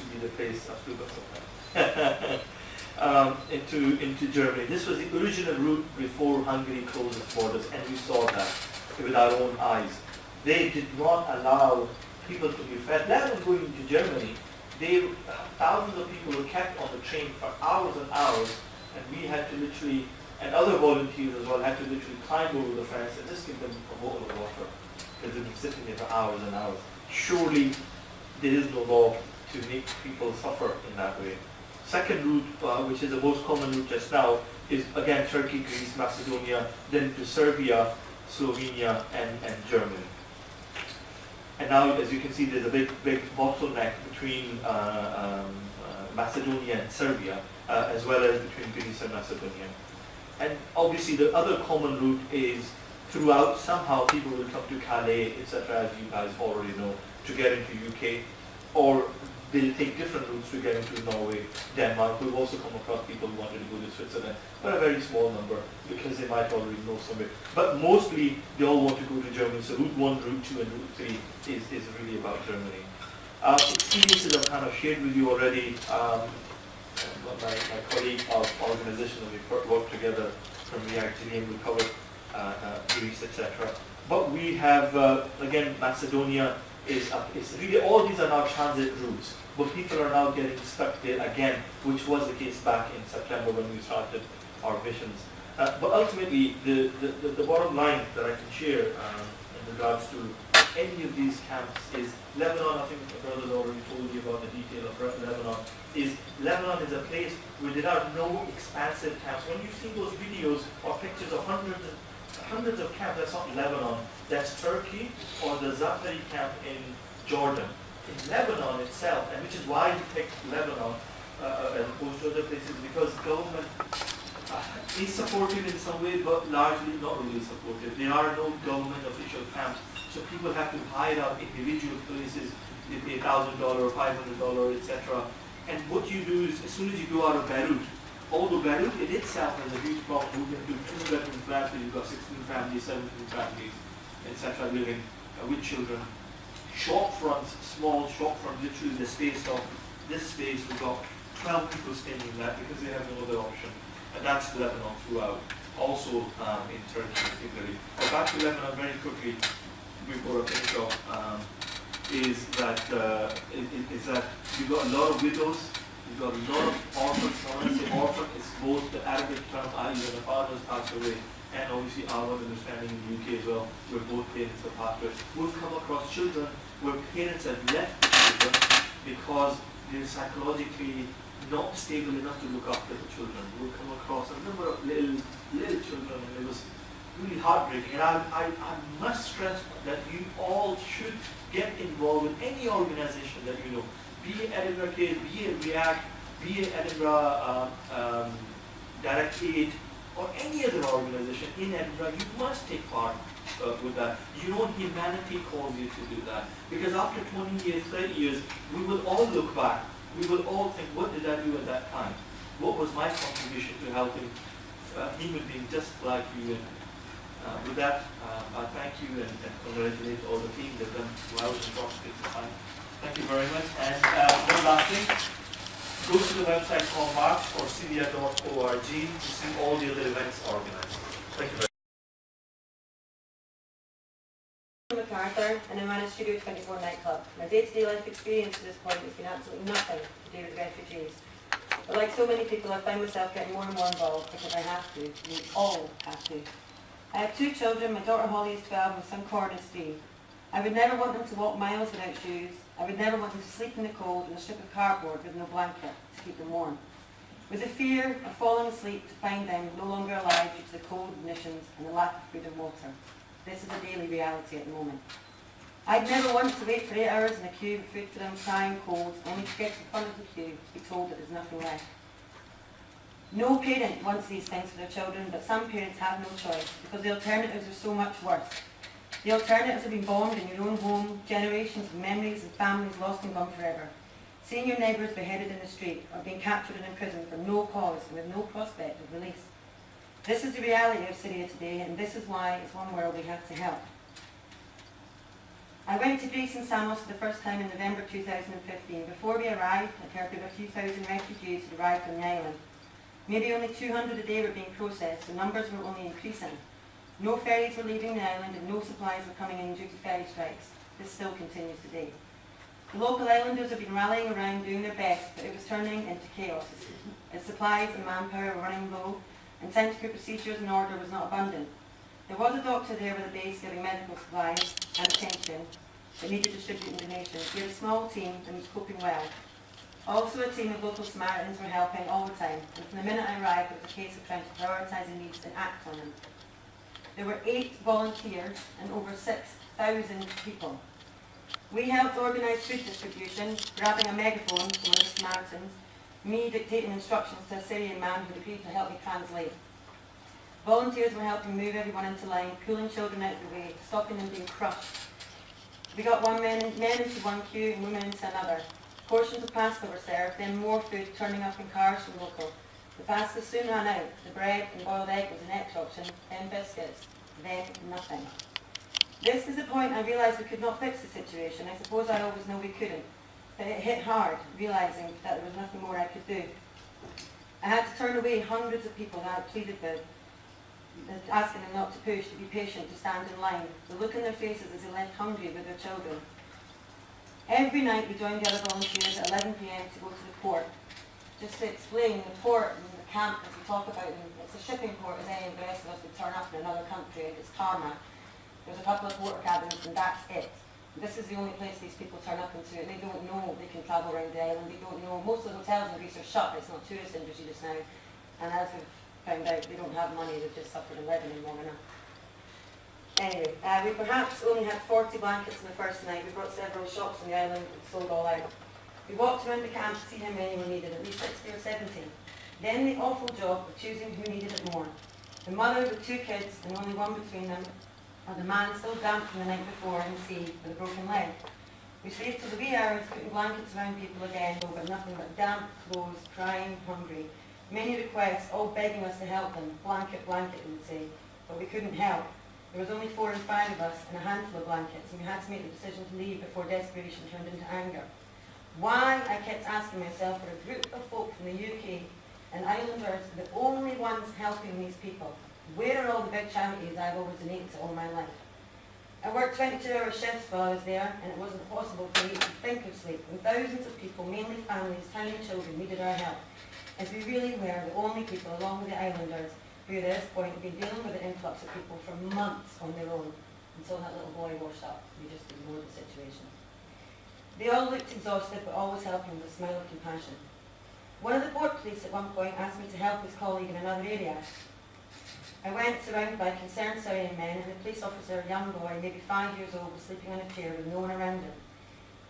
be the place. Into Germany. This was the original route before Hungary closed its borders, and we saw that with our own eyes. They did not allow people to be fed. Let alone going into Germany, thousands of people were kept on the train for hours and hours, and we had to literally, and other volunteers as well, had to literally climb over the fence and just give them a bottle of water, because they've been sitting there for hours and hours. Surely there is no law to make people suffer in that way. Second route, which is the most common route just now, is again Turkey, Greece, Macedonia, then to Serbia, Slovenia, and Germany. And now, as you can see, there's a big bottleneck between Macedonia and Serbia, as well as between Greece and Macedonia. And obviously, the other common route is throughout. Somehow, people will come to Calais, etc., as you guys already know, to get into UK, or they'll take different routes to get into Norway, Denmark. We've also come across people who wanted to go to Switzerland, but a very small number, because they might already know somewhere. But mostly, they all want to go to Germany. So Route 1, Route 2, and Route 3 is really about Germany. Experiences I've kind of shared with you already. My colleague, our organization, and we work together from React, we covered Greece, etc. But we have, again, Macedonia, is really, all these are now transit routes, but people are now getting stuck there again, which was the case back in September when we started our missions. But ultimately, the bottom line that I can share in regards to any of these camps is Lebanon. I think the brothers already told you about the detail of Lebanon. Lebanon is a place where there are no expansive camps. When you see those videos or pictures of hundreds of camps, that's not Lebanon, that's Turkey or the Zaatari camp in Jordan. In Lebanon itself, and which is why we picked Lebanon as opposed to other places, because government is supported in some way, but largely not really supported. There are no government official camps, so people have to hire out individual places. They pay $1,000, $500, etc. And what you do is, as soon as you go out of Beirut, although Beirut in itself has a huge problem, moving to 2-bedroom flats where you've got 16 families, 17 families, etc. living with children. Shop fronts, small shop front, literally the space of this space, we've got 12 people staying in that because they have no other option. And that's Lebanon throughout. Also in Turkey particularly. But back to Lebanon very quickly, before I finish off, is that you've got a lot of widows, you've got a lot of orphans. When I say orphan, it's both the Arabic term, i.e. when the fathers passed away, and obviously our understanding in the UK as well, where both parents have passed away. We've come across children where parents have left the children because they're psychologically not stable enough to look after the children. We've come across a number of little children, and it was really heartbreaking. And I must stress that you all should get involved with any organization that you know, be it Edinburgh Case, be it React, be it Edinburgh Direct Aid, or any other organization in Edinburgh. You must take part with that. You know, humanity calls you to do that. Because after 20 years, 30 years, we will all look back. We will all think, what did I do at that time? What was my contribution to helping human beings just like you? And with that, I thank you and congratulate all the team. They've done well in short space of time. Thank you very much. And one last thing, go to the website called March or Syria.org to see all the other events organized. Thank you very much. MacArthur, and I manage Studio 24 nightclub. My day-to-day life experience to this point has been absolutely nothing to do with refugees. But like so many people, I find myself getting more and more involved because I have to. We all have to. I have 2 children. My daughter Holly is 12 and my son Cord is 3. I would never want them to walk miles without shoes. I would never want them to sleep in the cold in a strip of cardboard with no blanket to keep them warm. with the fear of falling asleep to find them no longer alive due to the cold conditions and the lack of food and water. This is a daily reality at the moment. I'd never want to wait for 8 hours in a queue for food for them crying cold, only to get to the front of the queue to be told that there's nothing left. No parent wants these things for their children, but some parents have no choice because the alternatives are so much worse. The alternatives have been bombed in your own home, generations of memories and families lost and gone forever. Seeing your neighbours beheaded in the street or being captured and imprisoned for no cause and with no prospect of release. This is the reality of Syria today, and this is why it's one world we have to help. I went to Greece and Samos for the first time in November 2015. Before we arrived, I heard there were a few thousand refugees who arrived on the island. Maybe only 200 a day were being processed, so numbers were only increasing. No ferries were leaving the island and no supplies were coming in due to ferry strikes. This still continues today. The local islanders have been rallying around doing their best, but it was turning into chaos as supplies and manpower were running low and scientific procedures and order was not abundant. There was a doctor there with a base giving medical supplies and attention that needed distributing donations. We had a small team and was coping well. Also a team of local Samaritans were helping all the time, and from the minute I arrived it was a case of trying to prioritise the needs and act on them. There were 8 volunteers and over 6,000 people. We helped organise food distribution, grabbing a megaphone from one of the Samaritans, me dictating instructions to a Syrian man who agreed to help me translate. Volunteers were helping move everyone into line, pulling children out of the way, stopping them being crushed. We got men into one queue and women into another. Portions of pasta were served, then more food turning up in cars from local. The pasta soon ran out, the bread and boiled egg was the next option, then biscuits, then nothing. This is the point I realised we could not fix the situation. I suppose I always know we couldn't, but it hit hard, realising that there was nothing more I could do. I had to turn away hundreds of people that I pleaded with, asking them not to push, to be patient, to stand in line, the look in their faces as they left hungry with their children. Every night we joined the other volunteers at 11 p.m. to go to the port. Just to explain, the port and the camp, as we talk about them, it's a shipping port as any of the rest of us would turn up in another country. It's tarmac. There's a couple of water cabins and that's it. This is the only place these people turn up into, and they don't know they can travel around the island. They don't know. Most of the hotels in Greece are shut. It's not tourist industry just now. And as we've found out, they don't have money. They've just suffered in Lebanon long enough. Anyway, we perhaps only had 40 blankets on the first night. We brought several shops on the island and sold all out. We walked around the camp to see how many were needed, at least 60 or 70. Then the awful job of choosing who needed it more. The mother with 2 kids and only one between them, or the man still damp from the night before in the sea with a broken leg. We stayed till the wee hours putting blankets around people again, though, but nothing but damp clothes, crying, hungry. Many requests, all begging us to help them. Blanket, blanket, we would say. But we couldn't help. There was only 4 and 5 of us and a handful of blankets, and we had to make the decision to leave before desperation turned into anger. Why, I kept asking myself, for a group of folk from the UK and islanders, the only ones helping these people. Where are all the big charities I've always donated to all my life? I worked 22-hour shifts while I was there, and it wasn't possible for me to think of sleep. And thousands of people, mainly families, tiny children, needed our help, as we really were the only people, along with the islanders, who at this point had been dealing with the influx of people for months on their own, until that little boy washed up. We just ignored the situation. They all looked exhausted, but always helping with a smile of compassion. One of the port police at one point asked me to help his colleague in another area. I went surrounded by concerned Syrian men, and the police officer, a young boy, maybe 5 years old, was sleeping on a chair with no one around him.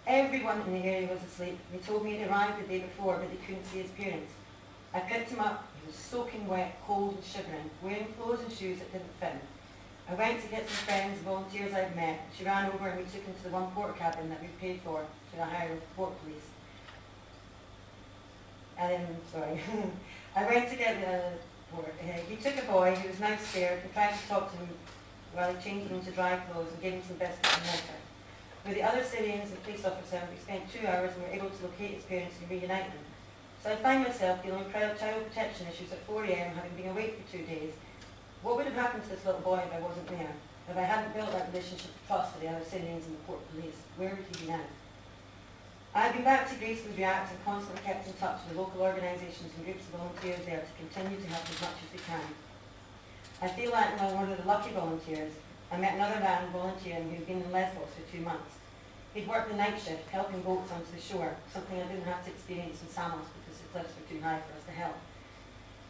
Everyone in the area was asleep. They told me he'd arrived the day before, but they couldn't see his parents. I picked him up. He was soaking wet, cold and shivering, wearing clothes and shoes that didn't fit him. I went to get some friends, volunteers I'd met. She ran over and we took him to the one porter cabin that we paid for to the hire of port police. And then, I went to get the port. He took a boy who was now scared and tried to talk to him while he changed him into dry clothes and gave him some biscuits and water. With the other Syrians and police officer, we spent 2 hours and were able to locate his parents and reunite them. So I find myself dealing with child protection issues at 4 a.m. having been awake for 2 days. What would have happened to this little boy if I wasn't there? If I hadn't built that relationship of trust with the other Syrians and the port police, where would he be now? I've been back to Greece with React and constantly kept in touch with local organisations and groups of volunteers there to continue to help as much as we can. I feel like I'm one of the lucky volunteers. I met another man volunteering who'd been in Lesbos for 2 months. He'd worked the night shift, helping boats onto the shore, something I didn't have to experience in Samos because the cliffs were too high for us to help.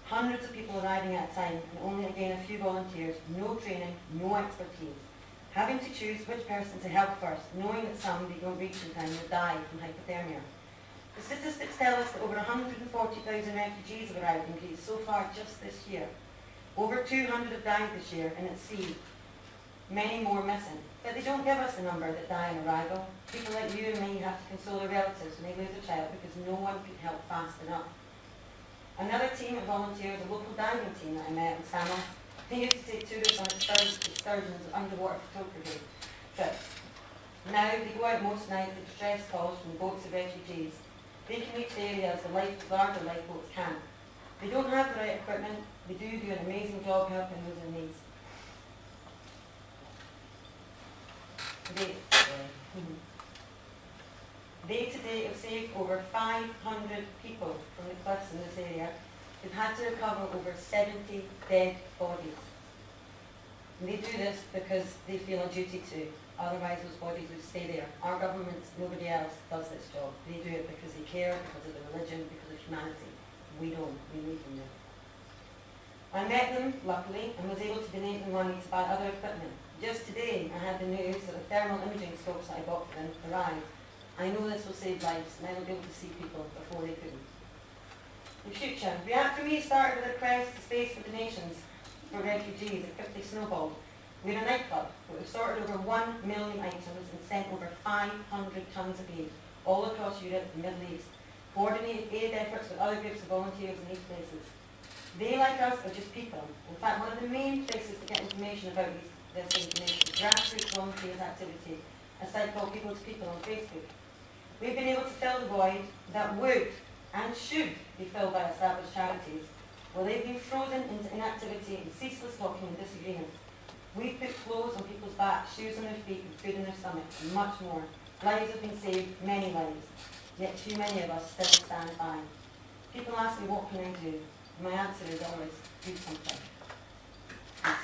Hundreds of people arriving at a time, and only again a few volunteers, no training, no expertise. Having to choose which person to help first, knowing that some they don't reach in time will die from hypothermia. The statistics tell us that over 140,000 refugees have arrived in Greece so far just this year. Over 200 have died this year, and at sea, many more missing. But they don't give us the number that die on arrival. People like you and me have to console their relatives when they lose a child because no one could help fast enough. Another team of volunteers, a local diving team that I met in Samos, they used to take tourists on excursions of underwater photography trips. Now they go out most nights at distress calls from boats of refugees. They can reach the areas the larger lifeboats can't. They don't have the right equipment. They do an amazing job helping those in need. They today have saved over 500 people from the cliffs in this area. They've had to recover over 70 dead bodies. And they do this because they feel a duty to. Otherwise those bodies would stay there. Our government, nobody else does this job. They do it because they care, because of their religion, because of humanity. We don't. We need them there. I met them, luckily, and was able to donate them money to buy other equipment. Just today, I had the news that the thermal imaging scopes that I bought for them arrived. I know this will save lives, and I will be able to see people before they couldn't. In future, React for Me started with a request to space for donations for refugees. It quickly snowballed. We're a nightclub, but we've sorted over 1 million items and sent over 500 tons of aid all across Europe and the Middle East. Coordinated aid efforts with other groups of volunteers in these places. They, like us, are just people. In fact, one of the main places to get information about this information is grassroots volunteers activity, a site called People to People on Facebook. We've been able to fill the void that would and should be filled by established charities. Well, they've been frozen into inactivity and ceaseless talking and disagreement. We've put clothes on people's backs, shoes on their feet, and food in their stomachs, and much more. Lives have been saved, many lives. Yet too many of us still stand by. People ask me, what can I do? My answer is always, do something. And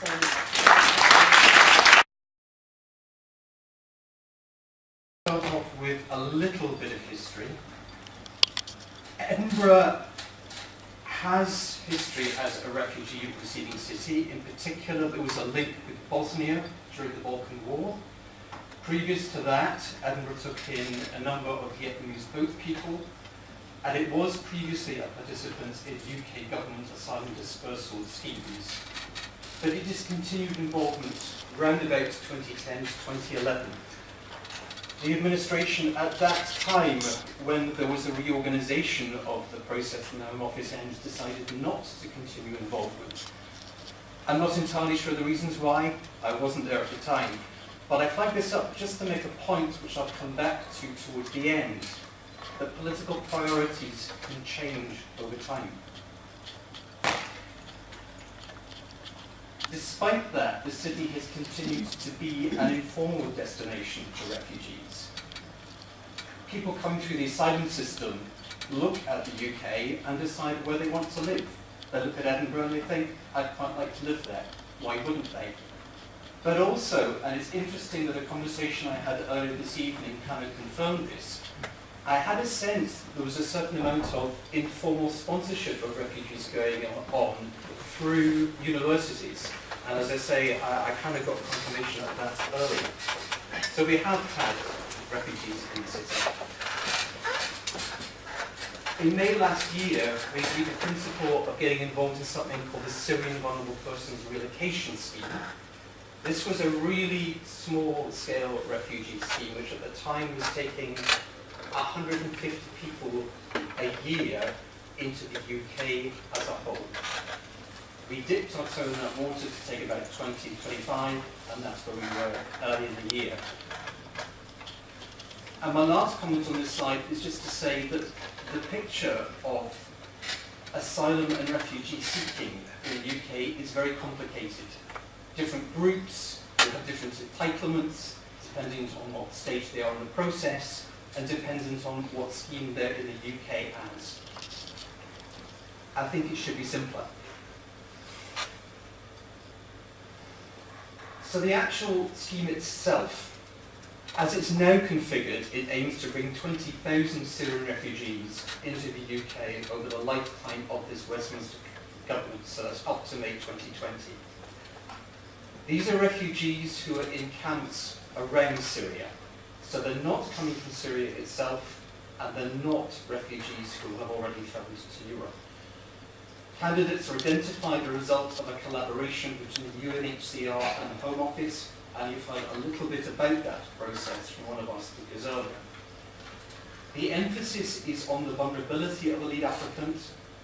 Start off with a little bit of history. Edinburgh has history as a refugee receiving city. In particular, there was a link with Bosnia during the Balkan War. Previous to that, Edinburgh took in a number of Vietnamese boat people, and it was previously a participant in UK government asylum dispersal schemes. But it discontinued involvement around about 2010 to 2011. The administration at that time, when there was a reorganisation of the process from the Home Office end, decided not to continue involvement. I'm not entirely sure the reasons why. I wasn't there at the time. But I flag this up just to make a point which I'll come back to towards the end, that political priorities can change over time. Despite that, the city has continued to be an informal destination for refugees. People coming through the asylum system look at the UK and decide where they want to live. They look at Edinburgh and they think, I'd quite like to live there. Why wouldn't they? But also, and it's interesting that a conversation I had earlier this evening kind of confirmed this, I had a sense there was a certain amount of informal sponsorship of refugees going on through universities. And as I say, I kind of got confirmation of that earlier. So we have had refugees in the city. In May last year, we agreed the principle of getting involved in something called the Syrian Vulnerable Persons Relocation Scheme. This was a really small-scale refugee scheme, which at the time was taking 150 people a year into the UK as a whole. We dipped our toe in that water to take about 20, 25, and that's where we were early in the year. And my last comment on this slide is just to say that the picture of asylum and refugee seeking in the UK is very complicated. Different groups will have different entitlements, depending on what stage they are in the process, and dependent on what scheme they're in the UK as. I think it should be simpler. So the actual scheme itself As it's now configured, it aims to bring 20,000 Syrian refugees into the UK over the lifetime of this Westminster government, so that's up to May 2020. These are refugees who are in camps around Syria. So they're not coming from Syria itself, and they're not refugees who have already travelled to Europe. Candidates are identified as a result of a collaboration between the UNHCR and the Home Office, and you find a little bit about that process from one of our speakers earlier. The emphasis is on the vulnerability of a lead applicant,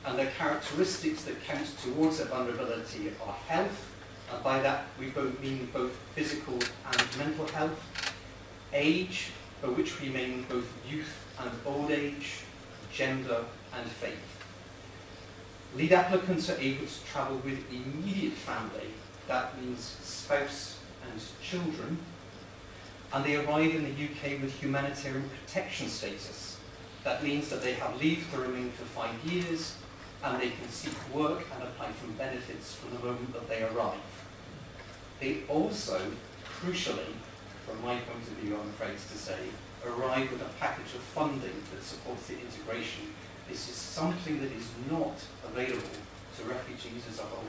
and the characteristics that count towards that vulnerability are health, and by that we mean both physical and mental health, age, by which we mean both youth and old age, gender and faith. Lead applicants are able to travel with immediate family, that means spouse and children, and they arrive in the UK with humanitarian protection status. That means that they have leave to remain for 5 years, and they can seek work and apply for benefits from the moment that they arrive. They also, crucially, from my point of view, I'm afraid to say, arrive with a package of funding that supports the integration. This is something that is not available to refugees as a whole.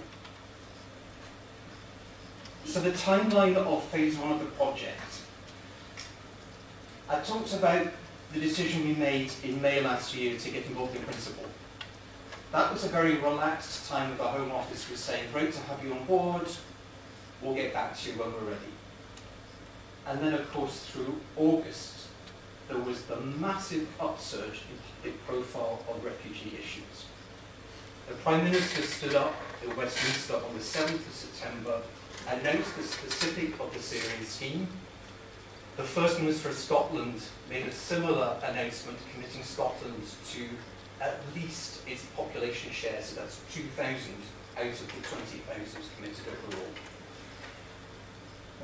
So the timeline of phase 1 of the project. I talked about the decision we made in May last year to get involved in principle. That was a very relaxed time that the Home Office was saying, great to have you on board, we'll get back to you when we're ready. And then of course through August, there was the massive upsurge in public profile of refugee issues. The Prime Minister stood up in Westminster on the 7th of September, announced the specific of the Syrian scheme. The First Minister of Scotland made a similar announcement committing Scotland to at least its population share, so that's 2,000 out of the 20,000 committed overall.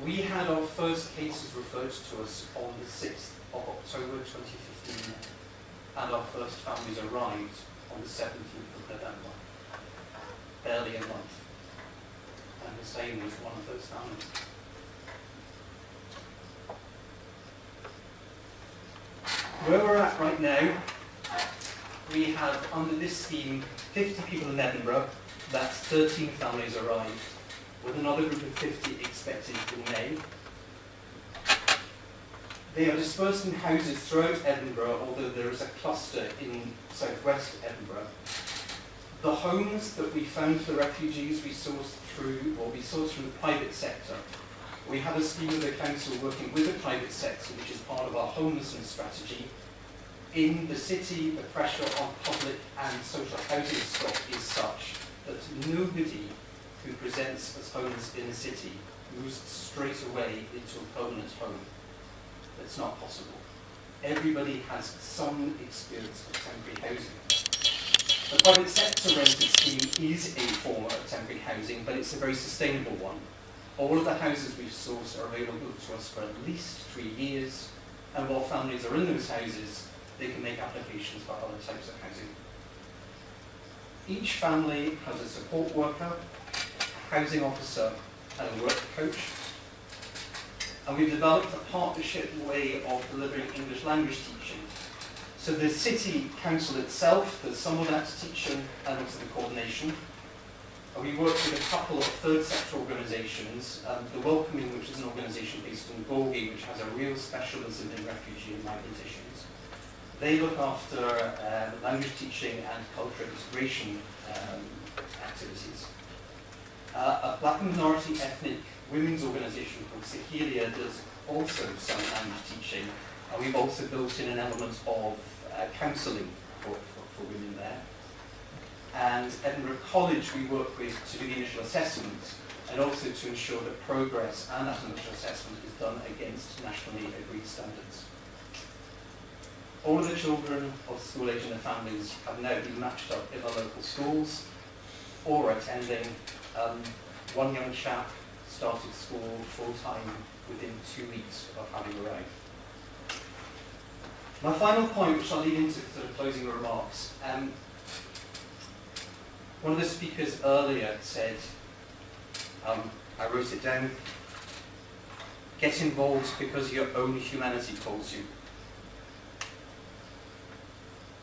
We had our first cases referred to us on the 6th of October 2015, and our first families arrived on the 17th of November, barely a month. And Hussein was one of those families. Where we're at right now, we have, under this scheme, 50 people in Edinburgh. That's 13 families arrived, with another group of 50 expected in May. They are dispersed in houses throughout Edinburgh, although there is a cluster in southwest Edinburgh. The homes that we found for the refugees we sourced from the private sector. We have a scheme with the council working with the private sector, which is part of our homelessness strategy. In the city, the pressure on public and social housing stock is such that nobody who presents as homeless in the city moves straight away into a permanent home. It's not possible. Everybody has some experience of temporary housing. The private sector rented scheme is a form of temporary housing, but it's a very sustainable one. All of the houses we've sourced are available to us for at least 3 years, and while families are in those houses, they can make applications for other types of housing. Each family has a support worker, a housing officer, and a work coach. And we've developed a partnership way of delivering English language teaching. So the city council itself does some of that teaching and also the coordination. And we work with a couple of third sector organisations, the Welcoming, which is an organisation based in Galway, which has a real specialism in refugee and migrant issues. They look after language teaching and cultural integration activities. A black minority ethnic women's organisation called Sahelia does also some language teaching, and we've also built in an element of counselling for women there. And Edinburgh College we work with to do the initial assessment, and also to ensure that progress and that initial assessment is done against nationally agreed standards. All of the children of school age and their families have now been matched up in our local schools or attending. One young chap started school full-time within 2 weeks of having arrived. My final point, which I'll lead into sort of closing remarks. One of the speakers earlier said, I wrote it down, Get involved because your own humanity calls you.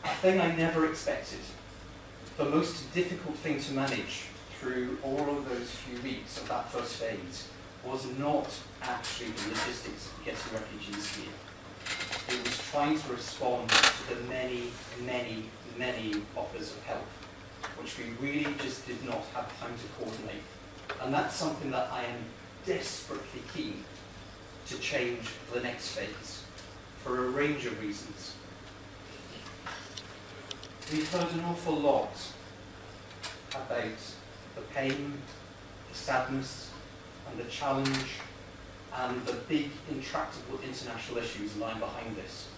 A thing I never expected, the most difficult thing to manage through all of those few weeks of that first phase was not actually the logistics of getting refugees here. It was trying to respond to the many, many, many offers of help, which we really just did not have time to coordinate. And that's something that I am desperately keen to change for the next phase, for a range of reasons. We've heard an awful lot about the pain, the sadness, and the challenge, and the big intractable international issues lying behind this.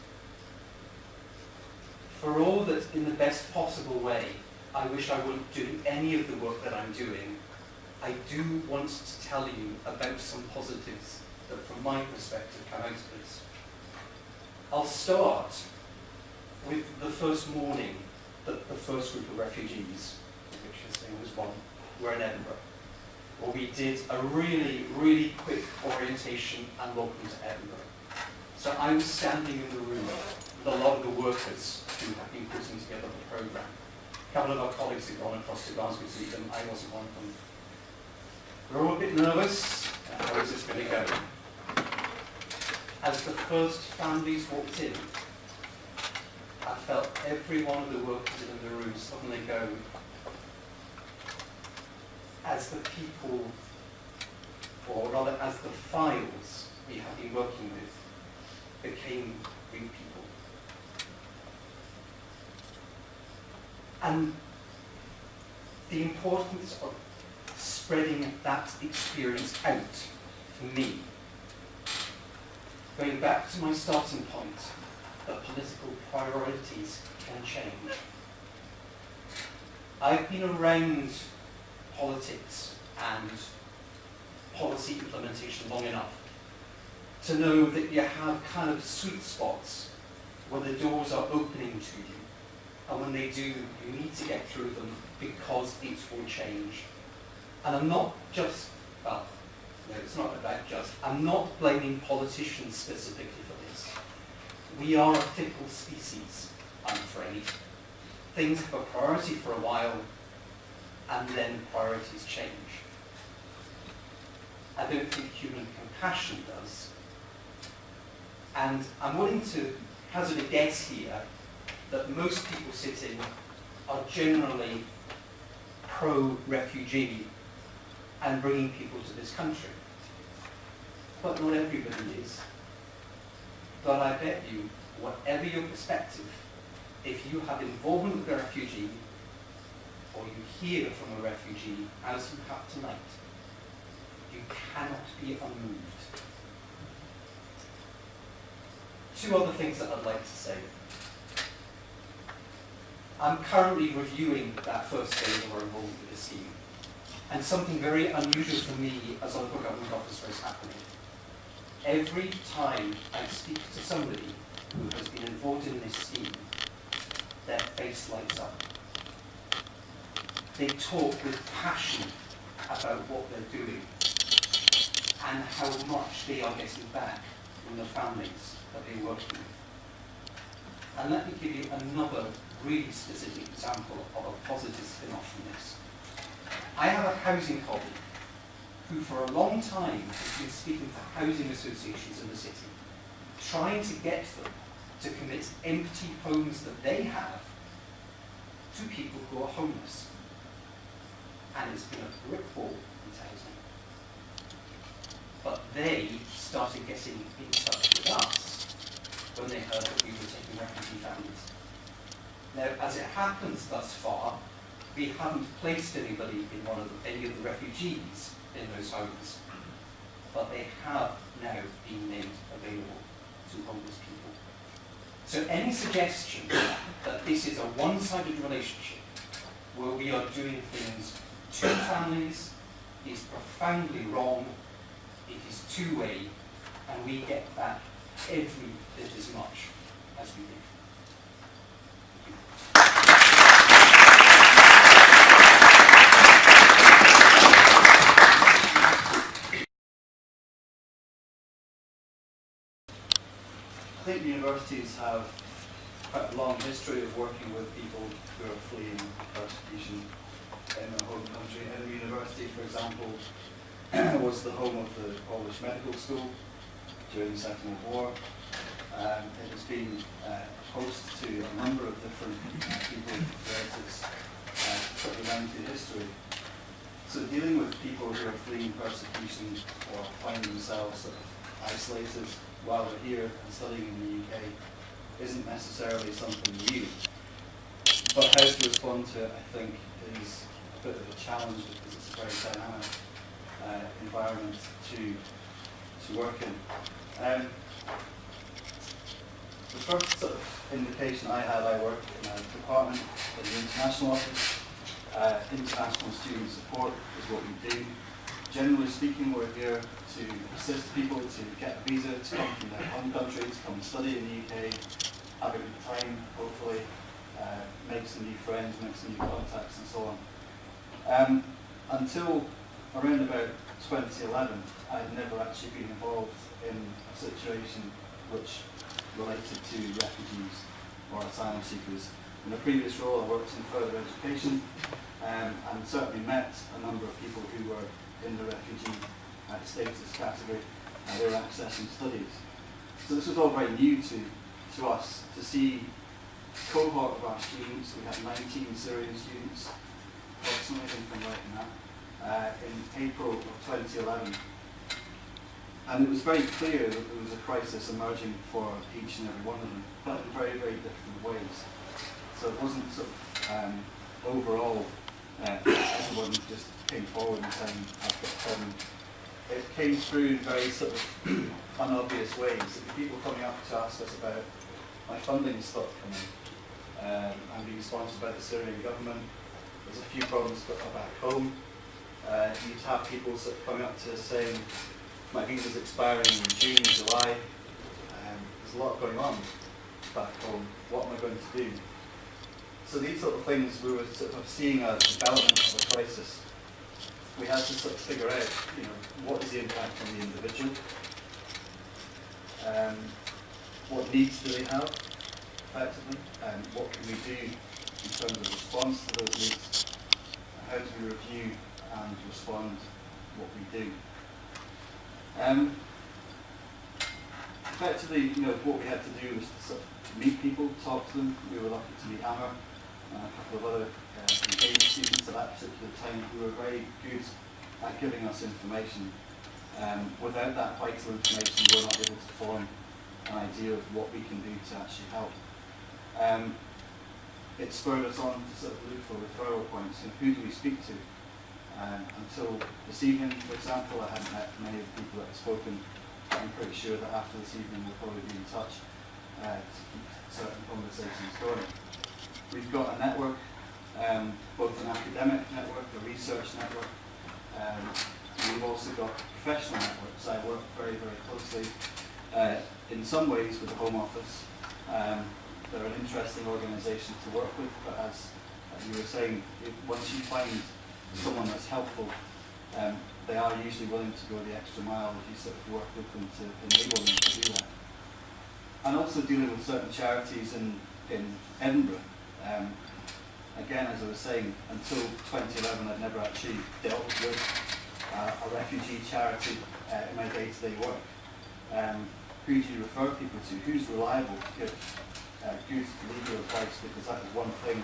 For all that, in the best possible way, I wish I wouldn't do any of the work that I'm doing, I do want to tell you about some positives that, from my perspective, come out of this. I'll start with the first morning that the first group of refugees, which this thing was one, were in Edinburgh, where we did a really, really quick orientation and welcome to Edinburgh. So I was standing in the room with a lot of the workers who have been putting together the programme. A couple of our colleagues had gone across to Glasgow to see them. I wasn't one of them. We were all a bit nervous. How is this going to go? As the first families walked in, I felt every one of the workers in the room suddenly go, as the people, or rather as the files we have been working with became real people. And the importance of spreading that experience out for me, going back to my starting point, that political priorities can change. I've been around politics and policy implementation long enough to know that you have kind of sweet spots where the doors are opening to you, and when they do, you need to get through them because it will change. And I'm not just, well, no, it's not about just, I'm not blaming politicians specifically for this. We are a fickle species, I'm afraid. Things have a priority for a while, and then priorities change. I don't think human compassion does. And I'm willing to hazard a guess here that most people sitting are generally pro-refugee and bringing people to this country. But not everybody is. But I bet you, whatever your perspective, if you have involvement with a refugee, or you hear from a refugee, as you have tonight, you cannot be unmoved. Two other things that I'd like to say. I'm currently reviewing that first phase of our involvement with the scheme, and something very unusual for me as a local government officer is happening. Every time I speak to somebody who has been involved in this scheme, their face lights up. They talk with passion about what they're doing and how much they are getting back from the families that they're working with. And let me give you another really specific example of a positive spin-off from this. I have a housing colleague who for a long time has been speaking to housing associations in the city, trying to get them to commit empty homes that they have to people who are homeless. And it's been a brick wall, he tells me. But they started getting in touch with us when they heard that we were taking refugee families. Now, as it happens thus far, we haven't placed anybody in any of the refugees in those homes, but they have now been made available to homeless people. So any suggestion that this is a one-sided relationship where we are doing things to families is profoundly wrong. It is two-way, and we get back every bit as much as we give. think universities have quite a long history of working with people who are fleeing persecution in their home country. Edinburgh University, for example, was the home of the Polish Medical School during the Second World War. It has been host to a number of different people, relatives, pretty down through history. So dealing with people who are fleeing persecution or finding themselves sort of isolated while they're here and studying in the UK isn't necessarily something new. But how to respond to it, I think, is a bit of a challenge because it's a very dynamic environment to work in. The first sort of indication I had, I worked in a department in the international office. International student support is what we do. Generally speaking, we're here to assist people to get a visa, to come from their home country, to come and study in the UK, have a good time, hopefully, make some new friends, make some new contacts and so on. Until around about 2011, I had never actually been involved in a situation which related to refugees or asylum seekers. In a previous role, I worked in further education and certainly met a number of people who were in the refugee status category. They were accessing studies. So this was all very new to us, to see a cohort of our students. We had 19 Syrian students, approximately, I think I'm right in that, in April of 2011. And it was very clear that there was a crisis emerging for each and every one of them, but in very, very different ways. So it wasn't sort of overall, everyone just came forward and saying, I've got a problem. It came through in very sort of unobvious ways. There were people coming up to ask us about, my funding stopped coming. I'm being sponsored by the Syrian government. There's a few problems back home. You'd have people sort of coming up to us saying, my visa's expiring in June, July. There's a lot going on back home. What am I going to do? So these sort of things, we were sort of seeing a development of a crisis. We had to sort of figure out, what is the impact on the individual? What needs do they have, effectively? What can we do in terms of response to those needs? How do we review and respond what we do? Effectively, what we had to do was to sort of meet people, talk to them. We were lucky to meet Amber and a couple of other engaged students at that particular time who were very good at giving us information. Without that vital information, we're not able to form an idea of what we can do to actually help. It spurred us on to sort of look for referral points and who do we speak to. Until this evening, for example, I hadn't met many of the people that have spoken. I'm pretty sure that after this evening we'll probably be in touch to keep certain conversations going. We've got a network, both an academic network, a research network. We've also got professional networks. I work very, very closely in some ways with the Home Office. They're an interesting organisation to work with, but as you were saying, once you find someone that's helpful, they are usually willing to go the extra mile if you sort of work with them to enable them to do that. And also dealing with certain charities in Edinburgh. Again, as I was saying, until 2011 I'd never actually dealt with a refugee charity in my day-to-day work. Who do you refer people to? Who's reliable to give good legal advice? Because that is one thing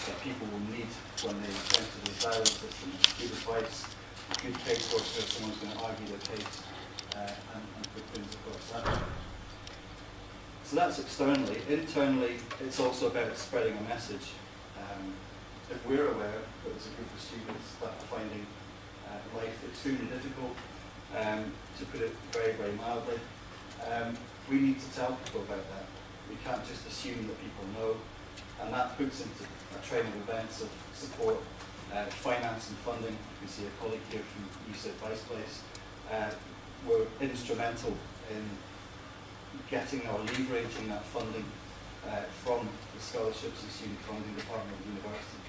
that people will need when they enter the asylum system. Good advice, good casework so someone's going to argue their case and put things across that. So that's externally. Internally, it's also about spreading a message. If we're aware that there's a group of students that are finding life extremely difficult, to put it very, very mildly, we need to tell people about that. We can't just assume that people know, and that puts into a train of events of support, finance and funding. You can see a colleague here from USIT Vice Place. Were instrumental in getting or leveraging that funding from the scholarships and student funding department of the university,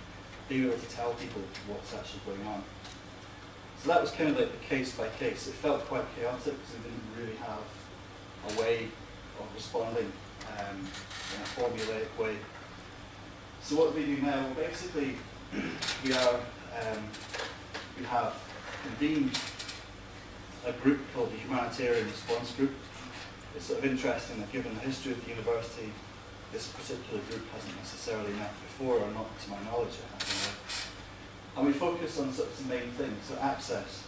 being able to tell people what's actually going on. So that was kind of like the case by case. It felt quite chaotic because we didn't really have a way of responding in a formulaic way. So what do we do now? Well, basically, we have convened a group called the Humanitarian Response Group. It's sort of interesting that given the history of the university, this particular group hasn't necessarily met before, or not to my knowledge it hasn't. And we focus on sort of some main things, so access.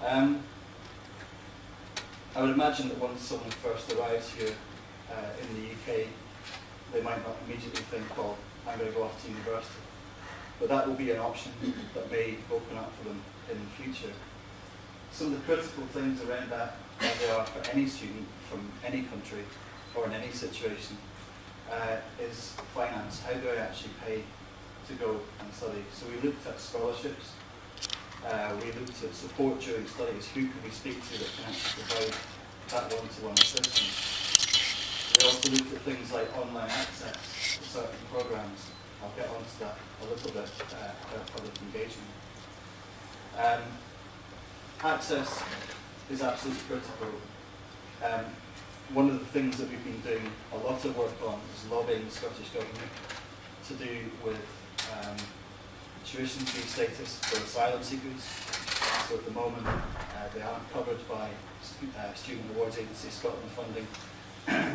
I would imagine that once someone first arrives here in the UK, they might not immediately think, well, I'm going to go off to university. But that will be an option that may open up for them in the future. Some of the critical things around that, as they are for any student from any country or in any situation, is finance. How do I actually pay to go and study? So we looked at scholarships, we looked at support during studies. Who can we speak to that can actually provide that one-to-one assistance? We also looked at things like online access to certain programs. I'll get onto that a little bit about public engagement. Access is absolutely critical. One of the things that we've been doing a lot of work on is lobbying the Scottish Government to do with tuition fee status for asylum seekers. So at the moment, they aren't covered by Student Awards Agency Scotland funding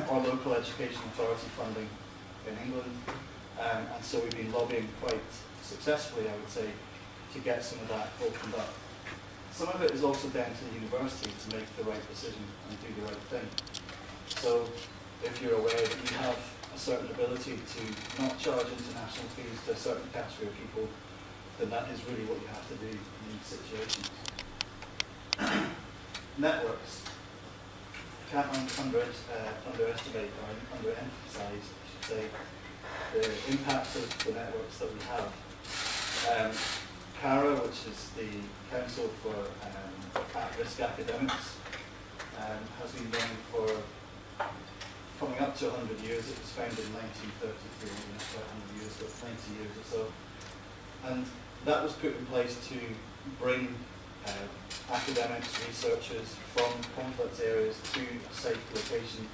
or local education authority funding in England. And so we've been lobbying quite successfully, I would say, to get some of that opened up. Some of it is also down to the university to make the right decision and do the right thing. So if you're aware that you have a certain ability to not charge international fees to a certain category of people, then that is really what you have to do in these situations. Networks. Can't underestimate or underemphasize, I should say, the impact of the networks that we have. CARA, which is the Council for At-Risk Academics, has been running for coming up to 100 years. It was founded in 1933, not quite 100 years, but 90 years or so. And that was put in place to bring academics, researchers from conflict areas to a safe location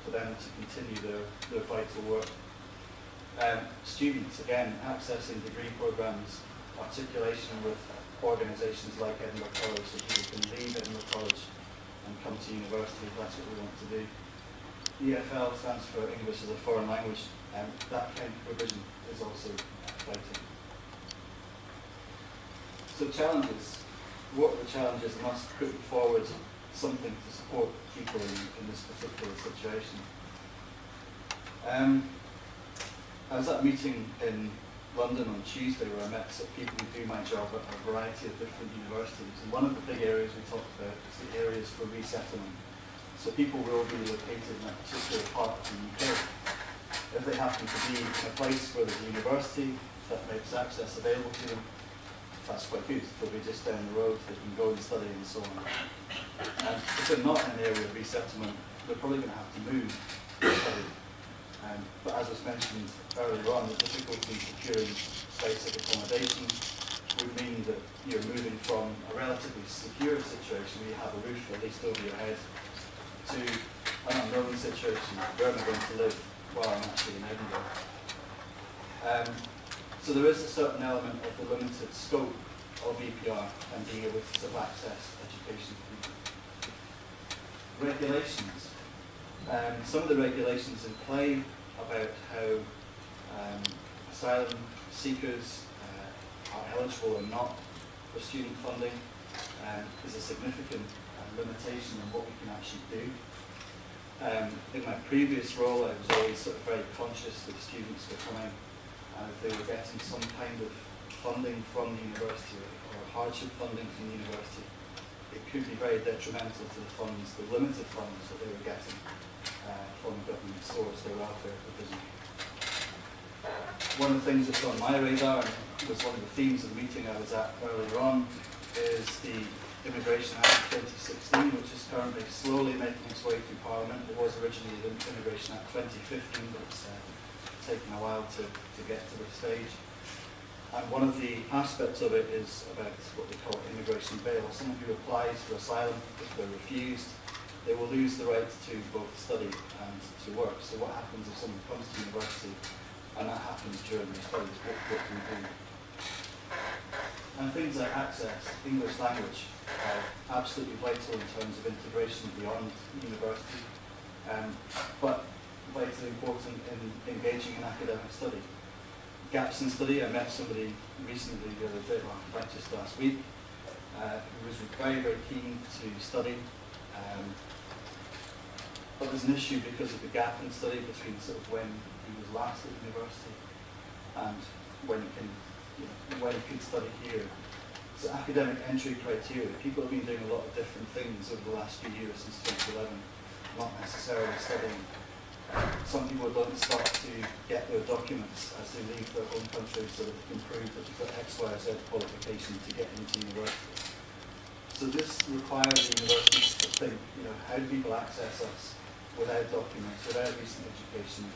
for them to continue their vital work. Students, again, accessing degree programs, articulation with organisations like Edinburgh College, so people can leave Edinburgh College and come to university if that's what we want to do. EFL stands for English as a Foreign Language, and that kind of provision is also vital. So challenges. What are the challenges? I must put forward something to support people in this particular situation. I was at a meeting in London on Tuesday where I met some people who do my job at a variety of different universities, and one of the big areas we talked about is the areas for resettlement. So people will be located in a particular part of the UK. If they happen to be in a place where there's a university that makes access available to them, that's quite good. They'll be just down the road, they can go and study and so on. And if they're not in an area of resettlement, they're probably going to have to move to study. But as was mentioned earlier on, the difficulty in securing basic accommodation would mean that you're moving from a relatively secure situation where you have a roof at least over your head to an unknown situation. Where am I going to live while I'm actually in Edinburgh? So there is a certain element of the limited scope of EPR and being able to access education for people. Regulations. Some of the regulations in play about how asylum seekers are eligible or not for student funding is a significant limitation on what we can actually do. In my previous role, I was always sort of very conscious that students were coming and if they were getting some kind of funding from the university or hardship funding from the university, it could be very detrimental to the funds, the limited funds that they were getting from the government source, their welfare provision. One of the things that's on my radar, and was one of the themes of the meeting I was at earlier on, is the Immigration Act 2016, which is currently slowly making its way through Parliament. It was originally the Immigration Act 2015, but it's taken a while to get to this stage. And one of the aspects of it is about what they call immigration bail. Someone who applies for asylum, if they're refused, they will lose the right to both study and to work. So what happens if someone comes to university and that happens during their studies? What do we do? And things like access, English language, are absolutely vital in terms of integration beyond university, but vitally important in engaging in academic study. Gaps in study, I met somebody recently the other day, well, just last week, who was very, very keen to study, but there's an issue because of the gap in study between sort of when he was last at university and when he can, when he could study here. So academic entry criteria, people have been doing a lot of different things over the last few years since 2011, not necessarily studying. Some people don't start to get their documents as they leave their home country so that they can prove that they've got X, Y, or Z qualification to get into university. So this requires universities to think, how do people access us without documents, without recent education,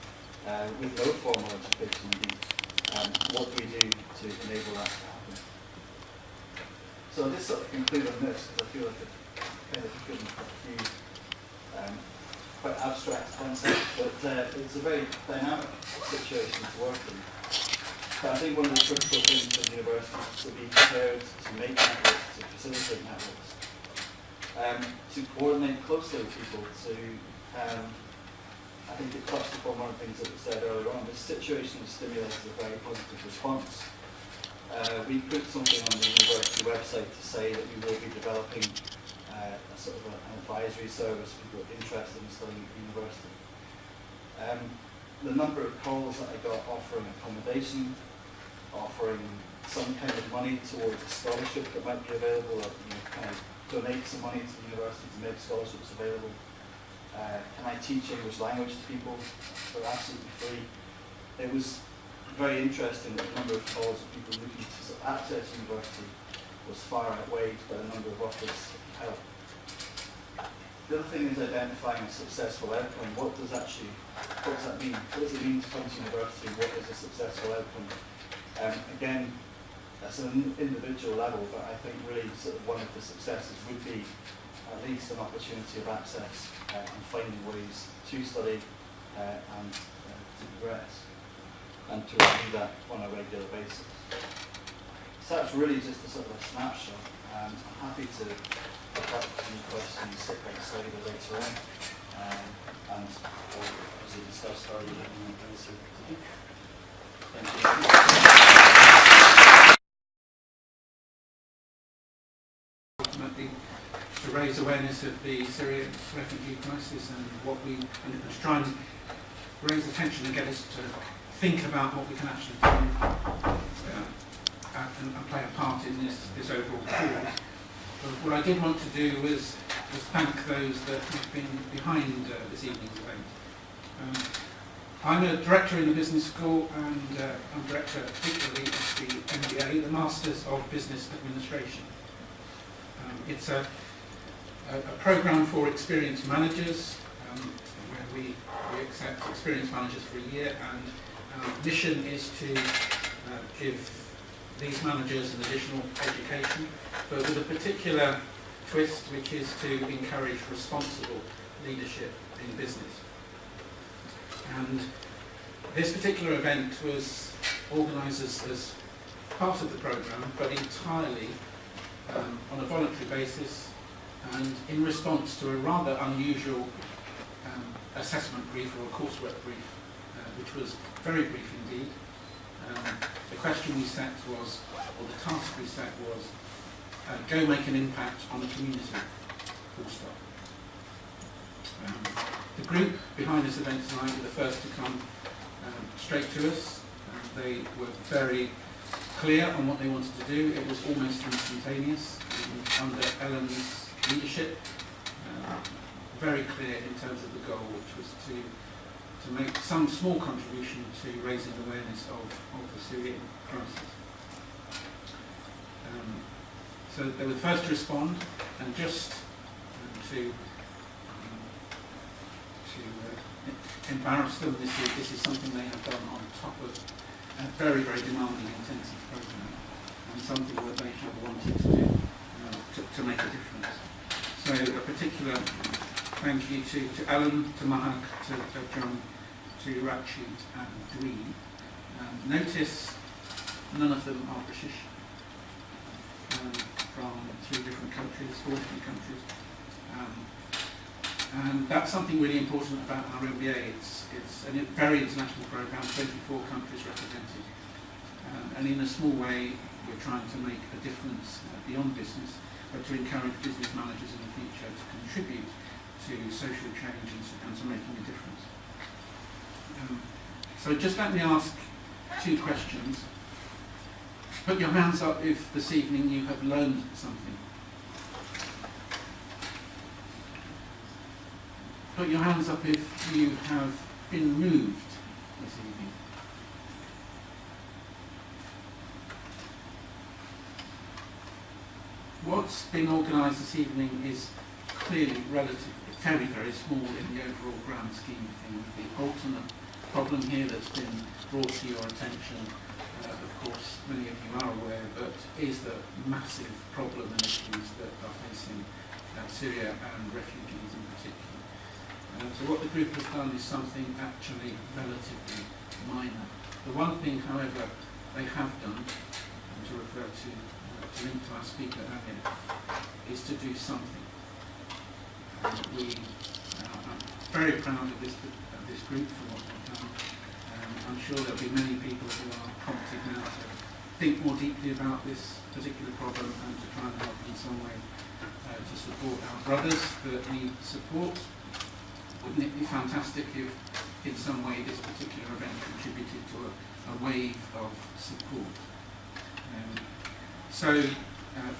with no formal education indeed? What do we do to enable that to happen? So I'll just sort of conclude on this because I feel like I've kind of given a few quite abstract concepts, but it's a very dynamic situation to work in. But I think one of the critical things for the university is to be prepared to make networks, to facilitate networks, to coordinate closely with people, to I think it touched upon one of the things that was said earlier on. This situation has stimulated a very positive response. We put something on the university website to say that we will be developing a sort of an advisory service for people interested in studying at university. The number of calls that I got offering accommodation, offering some kind of money towards a scholarship that might be available, or kind of donate some money to the university to make scholarships available. Can I teach English language to people for absolutely free? It was very interesting that the number of calls of people looking to sort of access university was far outweighed by the number of offers of help. The other thing is identifying a successful outcome. What does that mean? What does it mean to come to university? What is a successful outcome? Again, that's an individual level, but I think really sort of one of the successes would be at least an opportunity of access and finding ways to study and to progress and to review that on a regular basis. So that's really just a sort of a snapshot. I'm happy to pick up any questions, sit outside or later on, and as we discussed earlier, thank you. Ultimately, to raise awareness of the Syrian refugee crisis and to try and raise attention and get us to think about what we can actually do and play a part in this overall cause. But what I did want to do was thank those that have been behind this evening's event. I'm a director in the business school and I'm director particularly of the MBA, the Masters of Business Administration. It's a program for experienced managers where we accept experienced managers for a year, and our mission is to give these managers an additional education, but with a particular twist, which is to encourage responsible leadership in business. And this particular event was organised as part of the programme, but entirely on a voluntary basis and in response to a rather unusual assessment brief or a coursework brief, which was very brief indeed. The question we set was, or the task we set was, go make an impact on the community, full stop. The group behind this event tonight were the first to come straight to us. They were very clear on what they wanted to do. It was almost instantaneous under Ellen's leadership. Very clear in terms of the goal, which was to make some small contribution to raising awareness of the Syrian crisis. So they were the first to respond, and just to embarrass them, this is something they have done on top of a very, very demanding, intensive program, and something that they have wanted to do to make a difference. So a particular thank you to Alan, to Mahak, to John, to Rachid and Dween. Notice none of them are British, from 3 different countries, 4 different countries. And that's something really important about our MBA. It's a very international program, 24 countries represented. And in a small way, we're trying to make a difference beyond business, but to encourage business managers in the future to contribute to social change and to making a difference. So just let me ask 2 questions. Put your hands up if this evening you have learned something. Put your hands up if you have been moved this evening. What's being organised this evening is clearly relatively, very, very small in the overall grand scheme of things. The ultimate problem here that's been brought to your attention, of course, many of you are aware, but is the massive problem and issues that are facing Syria and refugees in particular. So what the group has done is something actually relatively minor. The one thing, however, they have done, and to refer to link to our speaker earlier, is to do something. We are very proud of this group for what we've done. I'm sure there'll be many people who are prompted now to think more deeply about this particular problem and to try and help in some way to support our brothers that need support. Wouldn't it be fantastic if in some way this particular event contributed to a wave of support? So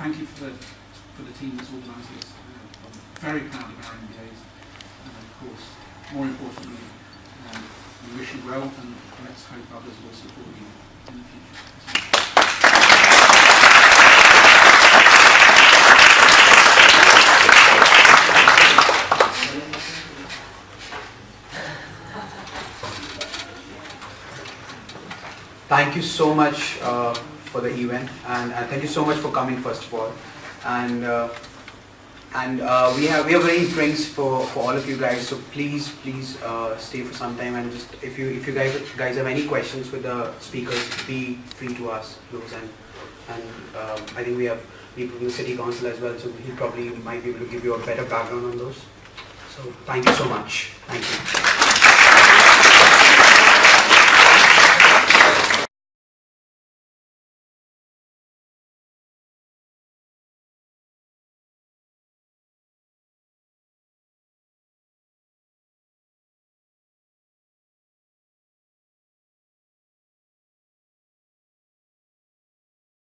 thank you for the team that's organised this. I'm very proud of our MBAs, and of course, more importantly, we wish you well, and let's hope others will support you in the future. Thank you so much for the event, and thank you so much for coming first of all. And we have arranged drinks for all of you guys. So please stay for some time, and just if you guys have any questions with the speakers, be free to ask those. And I think we have people from the City Council as well, so he probably might be able to give you a better background on those. So thank you so much. Thank you.